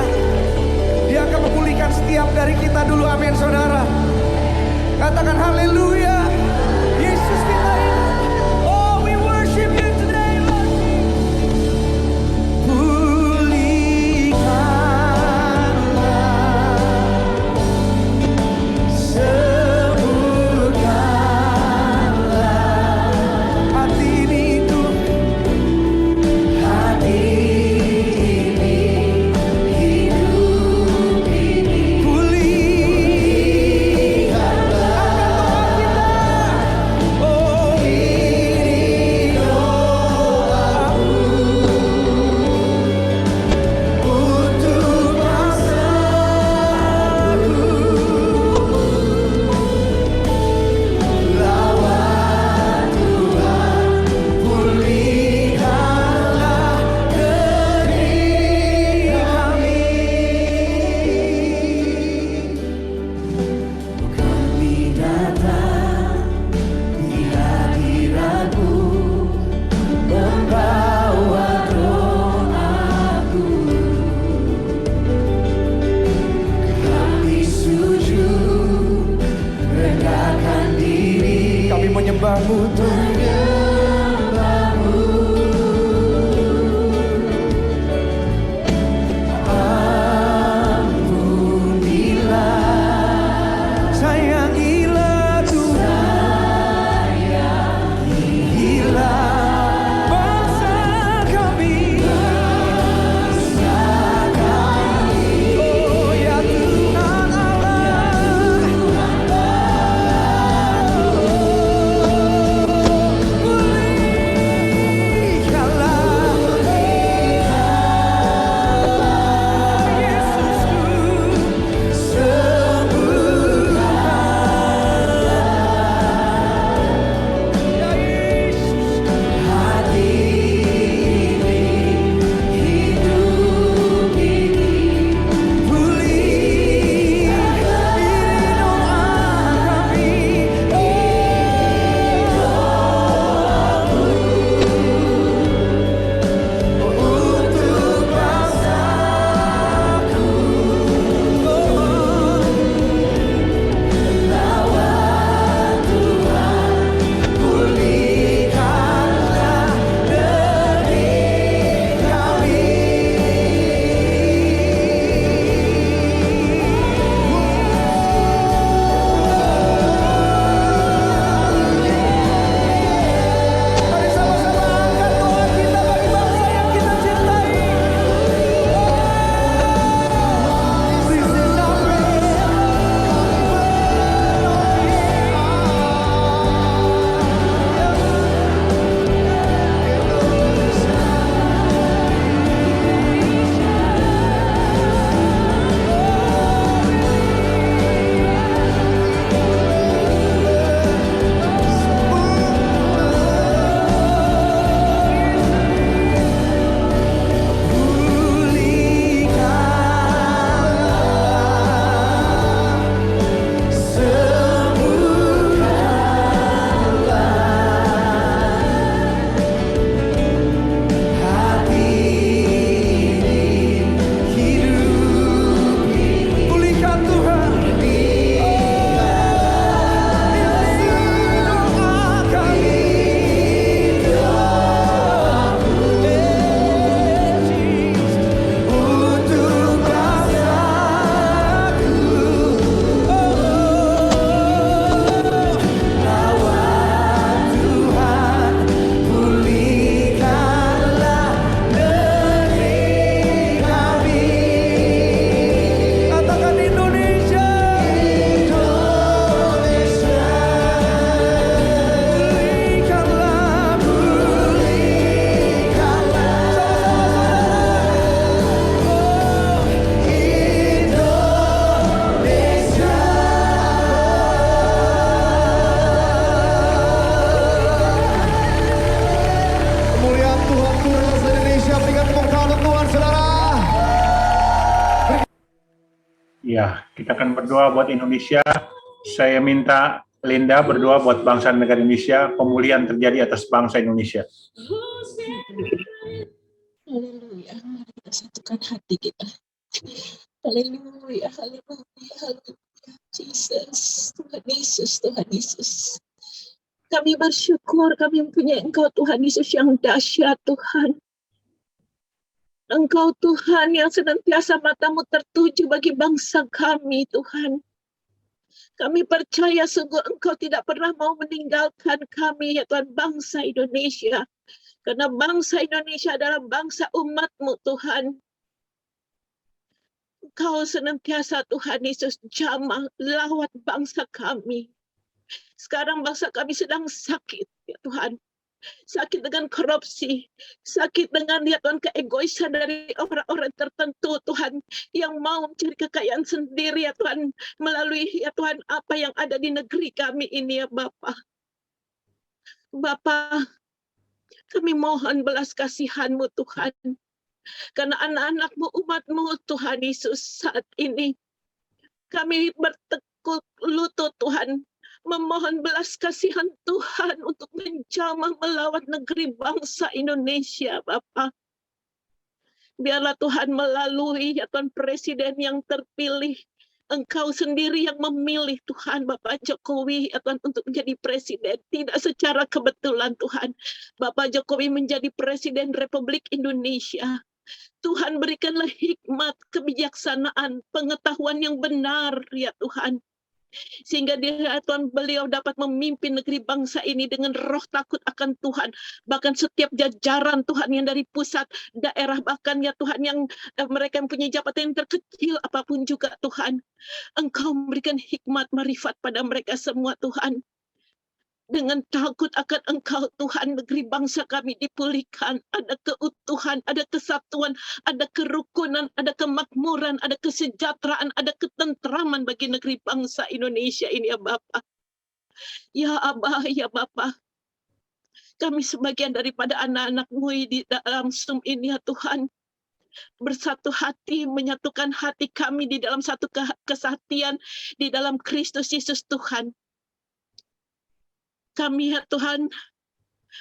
Dia akan memulihkan setiap dari kita dulu. Amin, saudara. Katakan haleluya. Yesus kita hidup. Oh, we worship you today, Lord. Sembuhkanlah hati ini Tuhan. Ya, kita akan berdoa buat Indonesia. Saya minta Linda berdoa buat bangsa dan negara Indonesia, pemulihan terjadi atas bangsa Indonesia. Haleluya, mari kita satukan hati kita. Haleluya, haleluya, haleluya. Jesus, Tuhan Yesus, Tuhan Yesus. Kami bersyukur kami mempunyai Engkau Tuhan Yesus yang dahsyat Tuhan. Engkau Tuhan yang senantiasa matamu tertuju bagi bangsa kami Tuhan. Kami percaya sungguh Engkau tidak pernah mau meninggalkan kami ya Tuhan bangsa Indonesia. Karena bangsa Indonesia adalah bangsa umat-Mu Tuhan. Engkau senantiasa Tuhan Yesus jamah lawat bangsa kami. Sekarang bangsa kami sedang sakit ya Tuhan. Sakit dengan korupsi, sakit dengan ya Tuhan keegoisan dari orang-orang tertentu Tuhan yang mau mencari kekayaan sendiri ya Tuhan melalui ya Tuhan apa yang ada di negeri kami ini ya Bapa. Bapa, kami mohon belas kasihan-Mu Tuhan karena anak-anak-Mu umat-Mu Tuhan Yesus saat ini kami bertekuk lutut Tuhan memohon belas kasihan Tuhan untuk menjamah melawat negeri bangsa Indonesia, Bapa. Biarlah Tuhan melalui ya Tuhan Presiden yang terpilih, Engkau sendiri yang memilih Tuhan Bapak Jokowi ya Tuhan untuk menjadi Presiden. Tidak secara kebetulan Tuhan, Bapak Jokowi menjadi Presiden Republik Indonesia. Tuhan berikanlah hikmat, kebijaksanaan, pengetahuan yang benar ya Tuhan. Sehingga dia Tuhan beliau dapat memimpin negeri bangsa ini dengan roh takut akan Tuhan. Bahkan setiap jajaran Tuhan yang dari pusat, daerah, bahkan ya Tuhan yang mereka yang punya jabatan yang terkecil apapun juga Tuhan. Engkau memberikan hikmat marifat pada mereka semua Tuhan. Dengan takut akan Engkau Tuhan, negeri bangsa kami dipulihkan. Ada keutuhan, ada kesatuan, ada kerukunan, ada kemakmuran, ada kesejahteraan, ada ketentraman bagi negeri bangsa Indonesia ini ya Bapa. Ya Abah, ya Bapa. Kami sebagian daripada anak-anak-Mu di dalam Zoom ini ya Tuhan. Bersatu hati, menyatukan hati kami di dalam satu kesatuan di dalam Kristus Yesus Tuhan. Kami ya Tuhan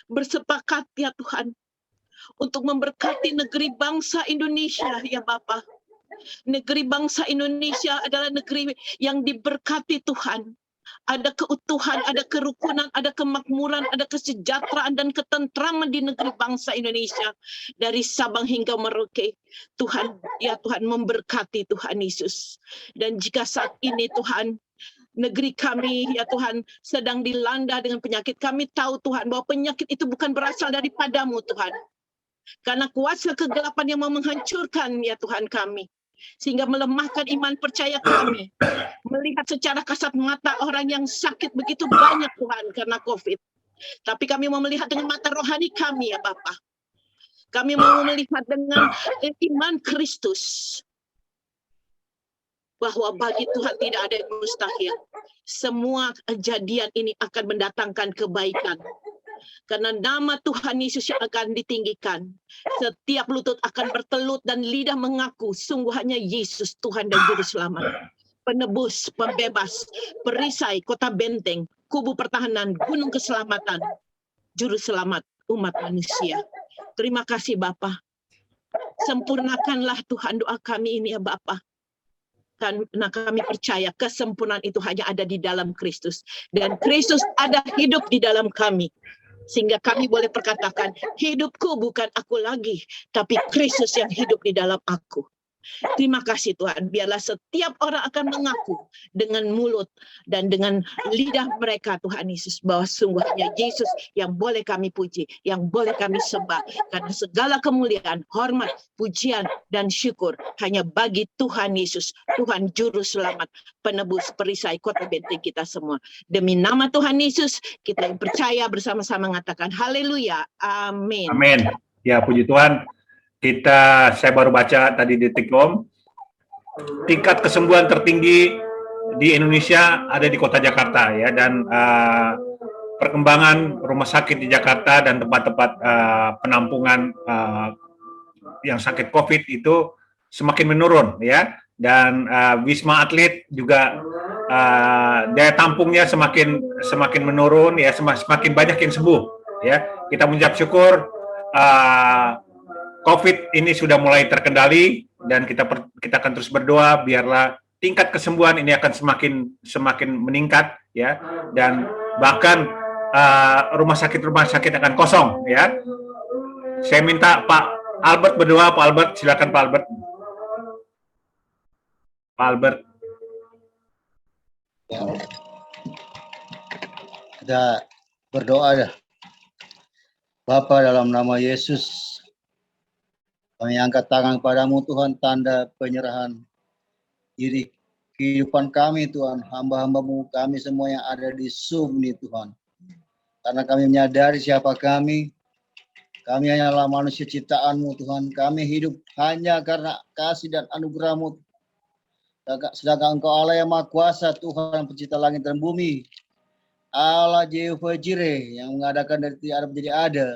bersepakat ya Tuhan untuk memberkati negeri bangsa Indonesia ya Bapa. Negeri bangsa Indonesia adalah negeri yang diberkati Tuhan. Ada keutuhan, ada kerukunan, ada kemakmuran, ada kesejahteraan dan ketentraman di negeri bangsa Indonesia. Dari Sabang hingga Merauke. Tuhan, ya Tuhan memberkati Tuhan Yesus. Dan jika saat ini Tuhan, negeri kami ya Tuhan sedang dilanda dengan penyakit. Kami tahu Tuhan bahwa penyakit itu bukan berasal daripada-Mu Tuhan. Karena kuasa kegelapan yang mau menghancurkan ya Tuhan kami. Sehingga melemahkan iman percaya kami. Melihat secara kasat mata orang yang sakit begitu banyak Tuhan karena COVID. Tapi kami mau melihat dengan mata rohani kami ya Bapa. Kami mau melihat dengan iman Kristus. Bahwa bagi Tuhan tidak ada yang mustahil. Semua kejadian ini akan mendatangkan kebaikan. Karena nama Tuhan Yesus yang akan ditinggikan. Setiap lutut akan bertelut dan lidah mengaku sungguh hanya Yesus Tuhan dan Juru Selamat. Penebus, pembebas, perisai, kota benteng, kubu pertahanan, gunung keselamatan, Juru Selamat umat manusia. Terima kasih Bapa. Sempurnakanlah Tuhan doa kami ini ya Bapa. Karena kami percaya kesempurnaan itu hanya ada di dalam Kristus. Dan Kristus ada hidup di dalam kami. Sehingga kami boleh perkatakan, hidupku bukan aku lagi, tapi Kristus yang hidup di dalam aku. Terima kasih Tuhan, biarlah setiap orang akan mengaku dengan mulut dan dengan lidah mereka Tuhan Yesus bahwa sungguh hanya Yesus yang boleh kami puji, yang boleh kami sembah. Karena segala kemuliaan, hormat, pujian, dan syukur hanya bagi Tuhan Yesus, Tuhan Juru Selamat, penebus, perisai, kota benteng kita semua. Demi nama Tuhan Yesus, kita yang percaya bersama-sama mengatakan haleluya, amin. Amin. Ya, puji Tuhan. Saya baru baca tadi di Detik.com, tingkat kesembuhan tertinggi di Indonesia ada di kota Jakarta ya, dan perkembangan rumah sakit di Jakarta dan tempat-tempat penampungan yang sakit COVID itu semakin menurun ya. dan Wisma Atlet juga daya tampungnya semakin menurun ya, semakin banyak yang sembuh ya. Kita mengucap syukur COVID ini sudah mulai terkendali, dan kita akan terus berdoa biarlah tingkat kesembuhan ini akan semakin meningkat ya, dan bahkan rumah sakit akan kosong ya. Saya minta Pak Albert berdoa. Pak Albert, silakan Pak Albert. Pak Albert. Ya. Kita berdoa ya. Bapa, dalam nama Yesus, kami angkat tangan padamu Tuhan, tanda penyerahan diri kehidupan kami Tuhan, hamba-hambamu, kami semua yang ada di Zoom nih Tuhan. Karena kami menyadari siapa kami hanyalah manusia ciptaan-Mu Tuhan, kami hidup hanya karena kasih dan anugerah-Mu. Sedangkan Engkau Allah yang Maha Kuasa, Tuhan pencipta langit dan bumi, Allah Jehovah Jireh yang mengadakan dari tidak ada menjadi ada.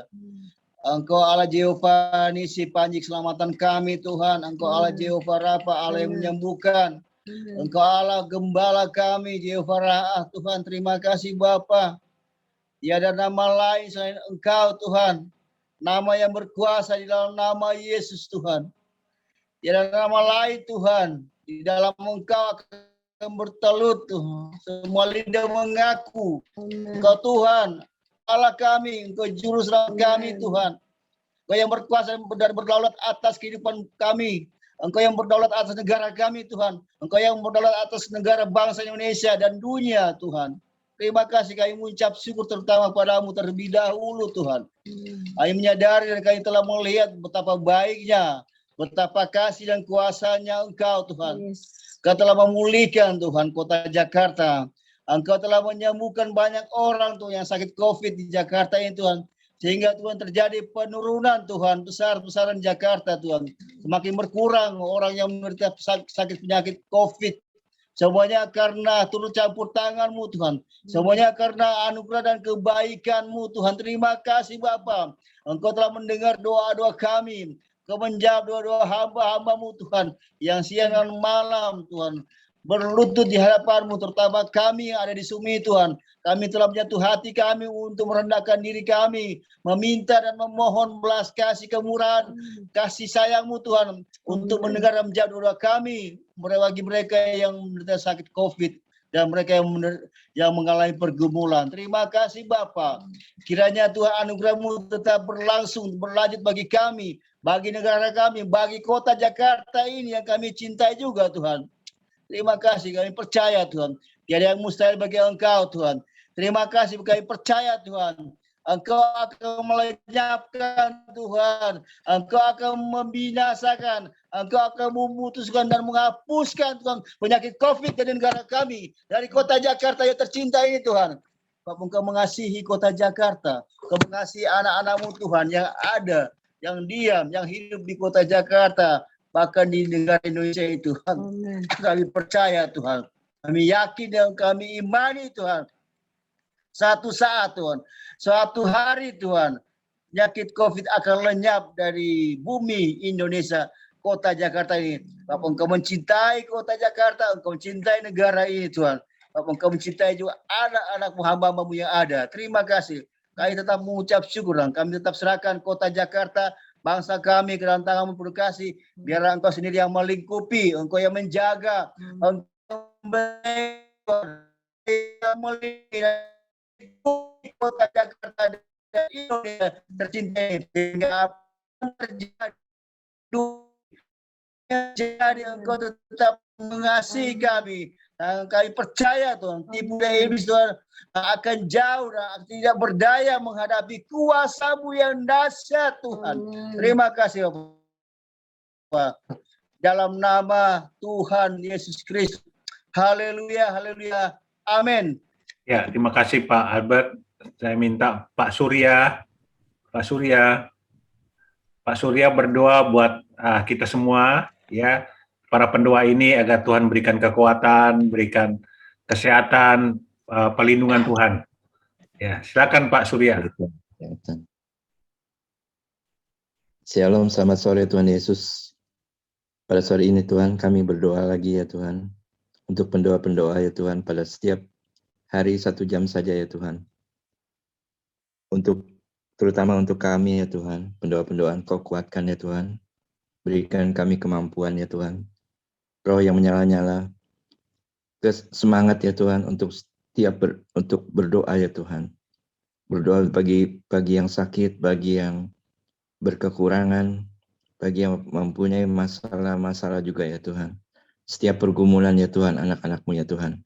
Engkau Allah Jehovah Nisi, panji keselamatan kami Tuhan. Engkau Allah Jehovah Rafa, Allah yang menyembuhkan. Engkau Allah Gembala kami, Jehovah Ra'ah Tuhan. Terima kasih Bapa. Tiada nama lain selain Engkau Tuhan. Nama yang berkuasa di dalam nama Yesus Tuhan. Tiada nama lain Tuhan. Di dalam Engkau akan bertelut Tuhan. Semua lidah mengaku Engkau Tuhan Allah kami, Engkau juru selamat kami Tuhan. Engkau yang berkuasa dan berdaulat atas kehidupan kami. Engkau yang berdaulat atas negara kami Tuhan. Engkau yang berdaulat atas negara bangsa Indonesia dan dunia Tuhan. Terima kasih, kami mengucap syukur terutama padamu terlebih dahulu Tuhan. Kami menyadari dan kami telah melihat betapa baiknya, betapa kasih dan kuasanya Engkau Tuhan. Engkau telah memulihkan Tuhan kota Jakarta. Engkau telah menyembuhkan banyak orang Tuhan yang sakit COVID di Jakarta ini Tuhan. Sehingga Tuhan terjadi penurunan Tuhan besar-besaran Jakarta Tuhan. Semakin berkurang orang yang menderita sakit penyakit COVID. Semuanya karena turut campur tangan-Mu Tuhan. Semuanya karena anugerah dan kebaikan-Mu Tuhan. Terima kasih Bapa. Engkau telah mendengar doa-doa kami. Engkau menjawab doa-doa hamba-hamba-Mu Tuhan. Yang siang dan malam Tuhan berlutut di hadapan-Mu, terutama kami yang ada di Sumi Tuhan. Kami telah menjatuh hati kami untuk merendahkan diri kami, meminta dan memohon belas kasih kemurahan, kasih sayang-Mu Tuhan, untuk mendengar dan menjawab doa kami bagi mereka yang menderita sakit COVID dan mereka yang mengalami pergumulan. Terima kasih Bapa. Kiranya Tuhan anugerah-Mu tetap berlanjut bagi kami, bagi negara kami, bagi kota Jakarta ini yang kami cintai juga Tuhan. Terima kasih, kami percaya Tuhan. Tiada yang mustahil bagi Engkau Tuhan. Terima kasih, kami percaya Tuhan. Engkau akan melenyapkan Tuhan. Engkau akan membinasakan. Engkau akan memutuskan dan menghapuskan Tuhan penyakit COVID dari negara kami. Dari kota Jakarta yang tercinta ini Tuhan. Engkau mengasihi kota Jakarta. Engkau mengasihi anak-anak-Mu Tuhan yang ada, yang diam, yang hidup di kota Jakarta. Bahkan di negara Indonesia itu Tuhan. Kami percaya Tuhan. Kami yakin dan kami imani Tuhan. Satu saat Tuhan. Suatu hari Tuhan. Penyakit COVID akan lenyap dari bumi Indonesia. Kota Jakarta ini. Bapak Engkau mencintai kota Jakarta. Engkau mencintai negara ini Tuhan. Bapak Engkau mencintai juga anak-anak hamba-Mu yang ada. Terima kasih. Kami tetap mengucap syukur. Kami tetap serahkan kota Jakarta, bangsa kami ke dalam tangan-Mu penuh kasih. Biarlah Engkau sendiri yang melingkupi, Engkau yang menjaga, Engkau yang melingkupi kota Jakarta dan Indonesia tercinta. Sehingga apa yang terjadi, Engkau tetap mengasihi kami. Dan kami percaya Tuhan, tipu daya iblis Tuhan akan jauh dan tidak berdaya menghadapi kuasa-Mu yang dahsyat Tuhan. Terima kasih Bapak. Dalam nama Tuhan Yesus Kristus. Haleluya, haleluya. Amin. Ya, terima kasih Pak Albert. Saya minta Pak Surya berdoa buat kita semua ya. Para pendoa ini agar Tuhan berikan kekuatan, berikan kesehatan, pelindungan Tuhan. Ya, silakan Pak Surya. Shalom, selamat sore Tuhan Yesus. Pada sore ini Tuhan, kami berdoa lagi ya Tuhan, untuk pendoa-pendoa ya Tuhan, pada setiap hari 1 jam saja ya Tuhan. Terutama untuk kami ya Tuhan, pendoa-pendoa Engkau kuatkan ya Tuhan, berikan kami kemampuan ya Tuhan, roh yang menyala-nyala, semangat ya Tuhan untuk untuk berdoa ya Tuhan. Berdoa bagi yang sakit, bagi yang berkekurangan, bagi yang mempunyai masalah-masalah juga ya Tuhan. Setiap pergumulan ya Tuhan, anak-anak-Mu ya Tuhan.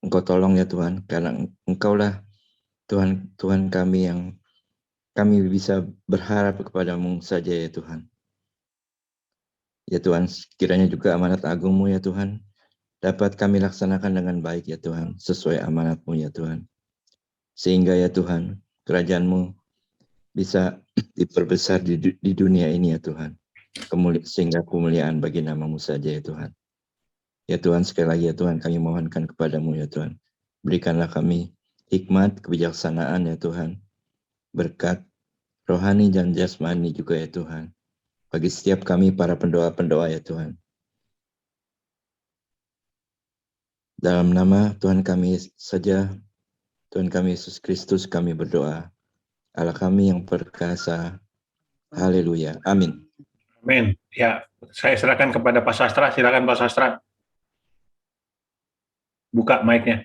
Engkau tolong ya Tuhan, karena Engkaulah Tuhan kami yang kami bisa berharap kepada-Mu saja ya Tuhan. Ya Tuhan, kiranya juga amanat agung-Mu ya Tuhan, dapat kami laksanakan dengan baik ya Tuhan, sesuai amanat-Mu ya Tuhan. Sehingga ya Tuhan, kerajaan-Mu bisa diperbesar di dunia ini ya Tuhan. Sehingga kemuliaan bagi nama-Mu saja ya Tuhan. Ya Tuhan, sekali lagi ya Tuhan, kami mohonkan kepada-Mu ya Tuhan. Berikanlah kami hikmat, kebijaksanaan ya Tuhan. Berkat rohani dan jasmani juga ya Tuhan. Bagi setiap kami para pendoa-pendoa ya Tuhan. Dalam nama Tuhan kami saja, Tuhan kami Yesus Kristus kami berdoa. Allah kami yang perkasa. Haleluya. Amin. Amin. Ya, saya serahkan kepada Pak Sastra. Silakan Pak Sastra. Buka mic-nya.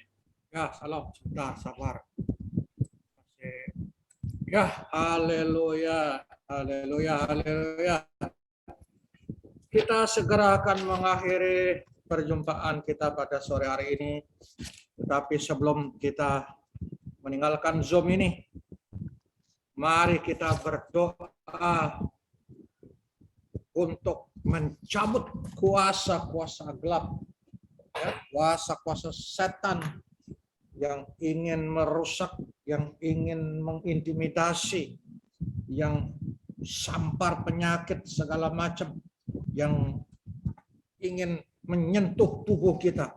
Ya, salam. Sebentar, sabar. Ya, haleluya. Haleluya, haleluya. Kita segera akan mengakhiri perjumpaan kita pada sore hari ini. Tetapi sebelum kita meninggalkan Zoom ini, mari kita berdoa untuk mencabut kuasa-kuasa gelap, ya, kuasa-kuasa setan yang ingin merusak, yang ingin mengintimidasi, yang sampar penyakit segala macam, yang ingin menyentuh tubuh kita,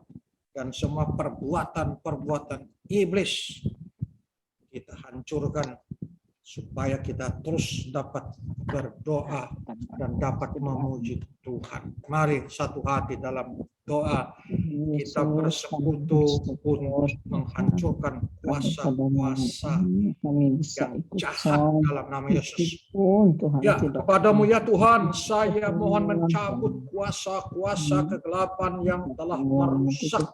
dan semua perbuatan-perbuatan iblis kita hancurkan supaya kita terus dapat berdoa dan dapat memuji Tuhan. Mari satu hati dalam doa kita bersekutu untuk menghancurkan kuasa-kuasa yang jahat dalam nama Yesus. Ya, kepadamu ya Tuhan, saya mohon mencabut kuasa-kuasa kegelapan yang telah merusak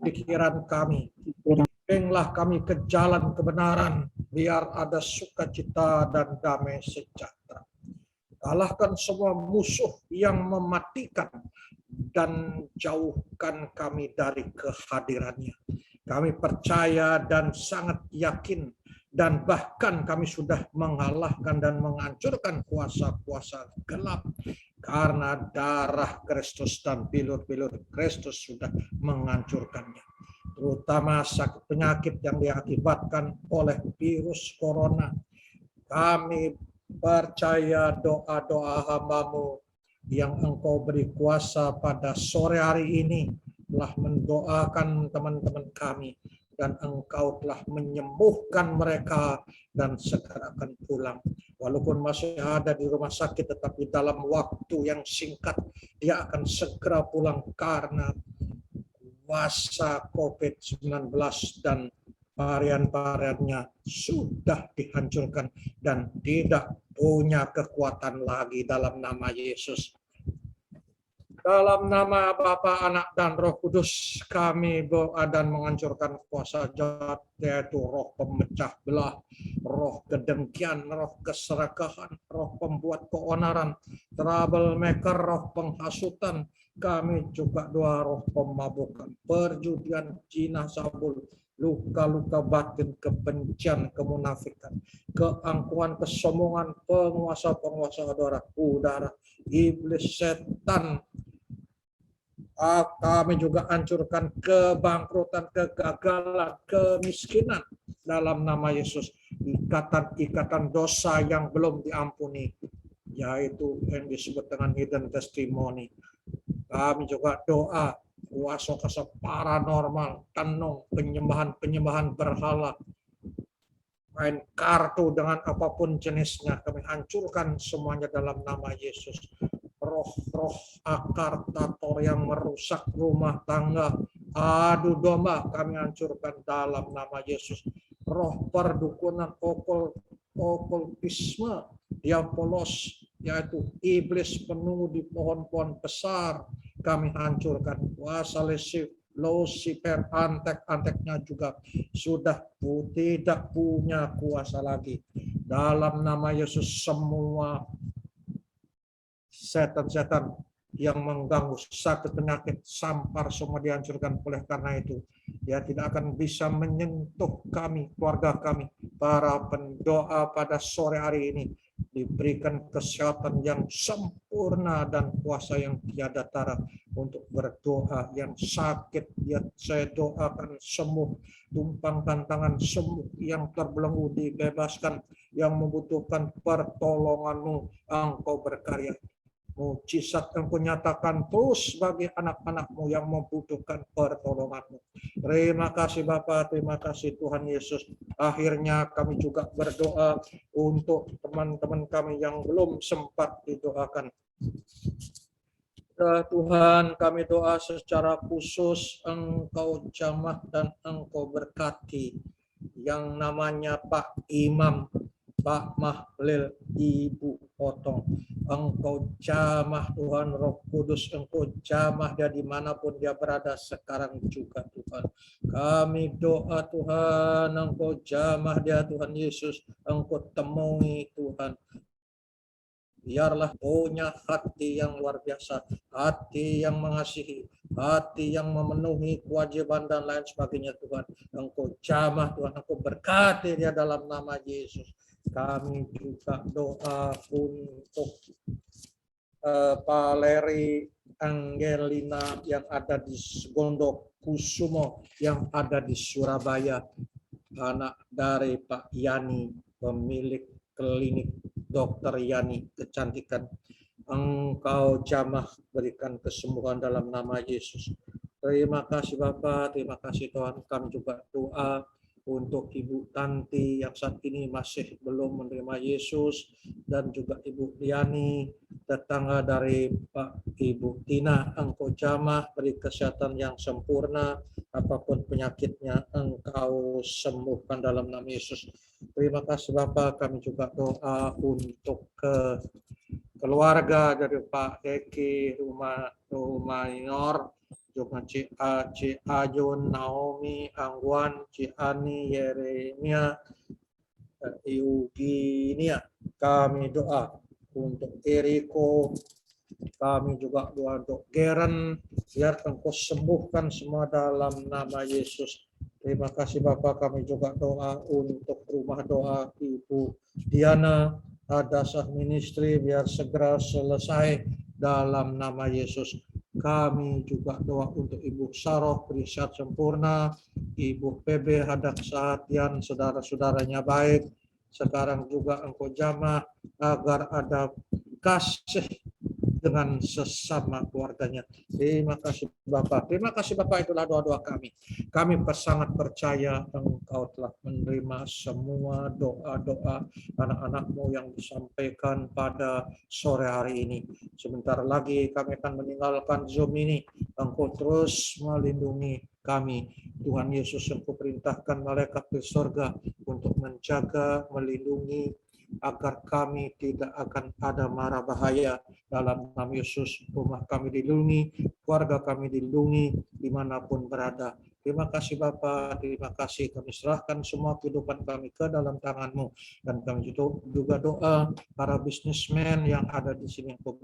pikiran kami. Bimbinglah kami ke jalan kebenaran, biar ada sukacita dan damai sejahtera. Kalahkan semua musuh yang mematikan dan jauhkan kami dari kehadirannya. Kami percaya dan sangat yakin, dan bahkan kami sudah mengalahkan dan menghancurkan kuasa-kuasa gelap, karena darah Kristus dan bilur-bilur Kristus sudah menghancurkannya. Terutama sakit penyakit yang diakibatkan oleh virus corona. Kami percaya doa-doa hamba-Mu yang Engkau beri kuasa pada sore hari ini telah mendoakan teman-teman kami, dan Engkau telah menyembuhkan mereka dan segera akan pulang. Walaupun masih ada di rumah sakit, tetapi dalam waktu yang singkat dia akan segera pulang, karena kuasa COVID-19 dan varian-variannya sudah dihancurkan dan tidak punya kekuatan lagi dalam nama Yesus. Dalam nama Bapa, Anak, dan Roh Kudus, kami berdoa dan menghancurkan kuasa jahat, yaitu roh pemecah belah, roh kedengkian, roh keserakahan, roh pembuat keonaran, troublemaker, roh penghasutan. Kami juga doa roh pemabukan, perjudian, zina, sabul, luka-luka batin, kebencian, kemunafikan, keangkuhan, kesombongan, penguasa-penguasa udara, iblis, setan. Kami juga hancurkan kebangkrutan, kegagalan, kemiskinan dalam nama Yesus. Ikatan-ikatan dosa yang belum diampuni, yaitu yang disebut dengan hidden testimony. Kami juga doa kuasa-kuasa paranormal, tenung, penyembahan berhala, main kartu dengan apapun jenisnya, kami hancurkan semuanya dalam nama Yesus. Roh-roh akar tator yang merusak rumah tangga, adu domba, kami hancurkan dalam nama Yesus. Roh perdukunan, okultisme, diabolos, yaitu iblis penunggu di pohon-pohon besar, kami hancurkan. Kuasa Lucifer, antek-anteknya juga sudah tidak punya kuasa lagi. Dalam nama Yesus, semua setan-setan yang mengganggu, sakit, penyakit, sampar, semua dihancurkan. Oleh karena itu, dia tidak akan bisa menyentuh kami, keluarga kami. Para pendoa pada sore hari ini diberikan kesehatan yang sempurna dan kuasa yang tiada tara untuk berdoa. Yang sakit, saya doakan sembuh, tumpangkan tangan sembuh, yang terbelenggu dibebaskan, yang membutuhkan pertolonganmu, engkau berkarya. Mujizat engkau nyatakan terus bagi anak-anakmu yang membutuhkan pertolonganmu. Terima kasih Bapa, terima kasih Tuhan Yesus. Akhirnya kami juga berdoa untuk teman-teman kami yang belum sempat didoakan. Tuhan, kami doa secara khusus engkau jamah dan engkau berkati yang namanya Pak Imam, Pak Mahlil, Ibu Potong. Engkau jamah Tuhan, Roh Kudus, engkau jamah dia dimanapun dia berada sekarang juga Tuhan. Kami doa Tuhan, engkau jamah dia Tuhan Yesus, engkau temui Tuhan. Biarlah punya hati yang luar biasa, hati yang mengasihi, hati yang memenuhi kewajiban dan lain sebagainya Tuhan. Engkau jamah Tuhan, engkau berkati dia dalam nama Yesus. Kami juga doa untuk Pak Leri Angelina yang ada di Gondok Kusumo, yang ada di Surabaya, anak dari Pak Yani, pemilik klinik Dokter Yani Kecantikan. Engkau jamah berikan kesembuhan dalam nama Yesus. Terima kasih Bapak, terima kasih Tuhan. Kami juga doa untuk Ibu Tanti yang saat ini masih belum menerima Yesus, dan juga Ibu Liani, tetangga dari Pak Ibu Tina. Engkau jamah, beri kesehatan yang sempurna, apapun penyakitnya engkau sembuhkan dalam nama Yesus. Terima kasih Bapak. Kami juga doa untuk keluarga dari Pak Eki, rumah Minor, juga Ci Ajun, Naomi, Angguan, Ci Ani, Yeremia, Eugenia. Kami doa untuk Eriko, kami juga doa untuk Geren, biar engkau sembuhkan semua dalam nama Yesus. Terima kasih Bapak. Kami juga doa untuk rumah doa Ibu Diana, Hadasah Ministry, biar segera selesai dalam nama Yesus. Kami juga doa untuk Ibu Saroh, beri sehat sempurna, Ibu PB, Hadak Sahatian, saudara-saudaranya baik. Sekarang juga engkau jamah agar ada kasih dengan sesama keluarganya. Terima kasih Bapak. Terima kasih Bapak, itulah doa-doa kami. Kami sangat percaya engkau telah menerima semua doa-doa anak-anakmu yang disampaikan pada sore hari ini. Sebentar lagi kami akan meninggalkan Zoom ini. Engkau terus melindungi kami. Tuhan Yesus, engkau perintahkan malaikat di surga untuk menjaga, melindungi, agar kami tidak akan ada mara bahaya. Dalam nama Yesus, rumah kami dilindungi, keluarga kami dilindungi, dimanapun berada. Terima kasih Bapak, terima kasih. Kami serahkan semua kehidupan kami ke dalam tangan-Mu. Dan kami juga doa para bisnismen yang ada di sini, Engkau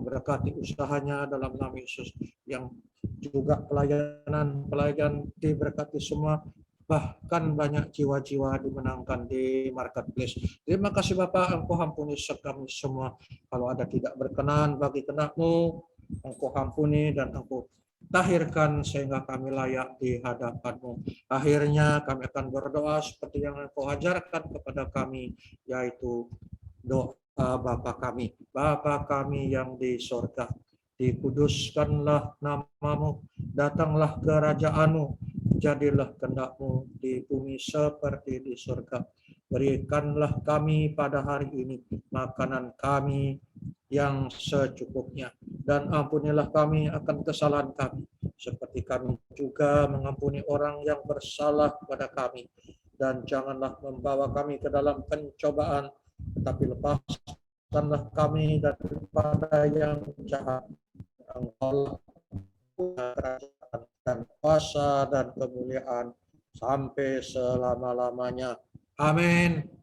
berkati usahanya dalam nama Yesus. Yang juga pelayan diberkati semua, bahkan banyak jiwa-jiwa dimenangkan di marketplace. Terima kasih Bapak, Engkau ampuni kami semua. Kalau ada tidak berkenan bagi kenak-Mu, Engkau ampuni dan Engkau tahirkan sehingga kami layak di hadapan-Mu. Akhirnya kami akan berdoa seperti yang Engkau ajarkan kepada kami, yaitu doa Bapa kami. Bapa kami yang di surga, dikuduskanlah nama-Mu, datanglah kerajaan-Mu, jadilah kehendak-Mu di bumi seperti di surga. Berikanlah kami pada hari ini makanan kami yang secukupnya, dan ampunilah kami akan kesalahan kami, seperti kami juga mengampuni orang yang bersalah kepada kami. Dan janganlah membawa kami ke dalam pencobaan, tetapi lepaskanlah kami daripada yang jahat. Engkau kerajaan dan kuasa dan kemuliaan sampai selama-lamanya. Amin.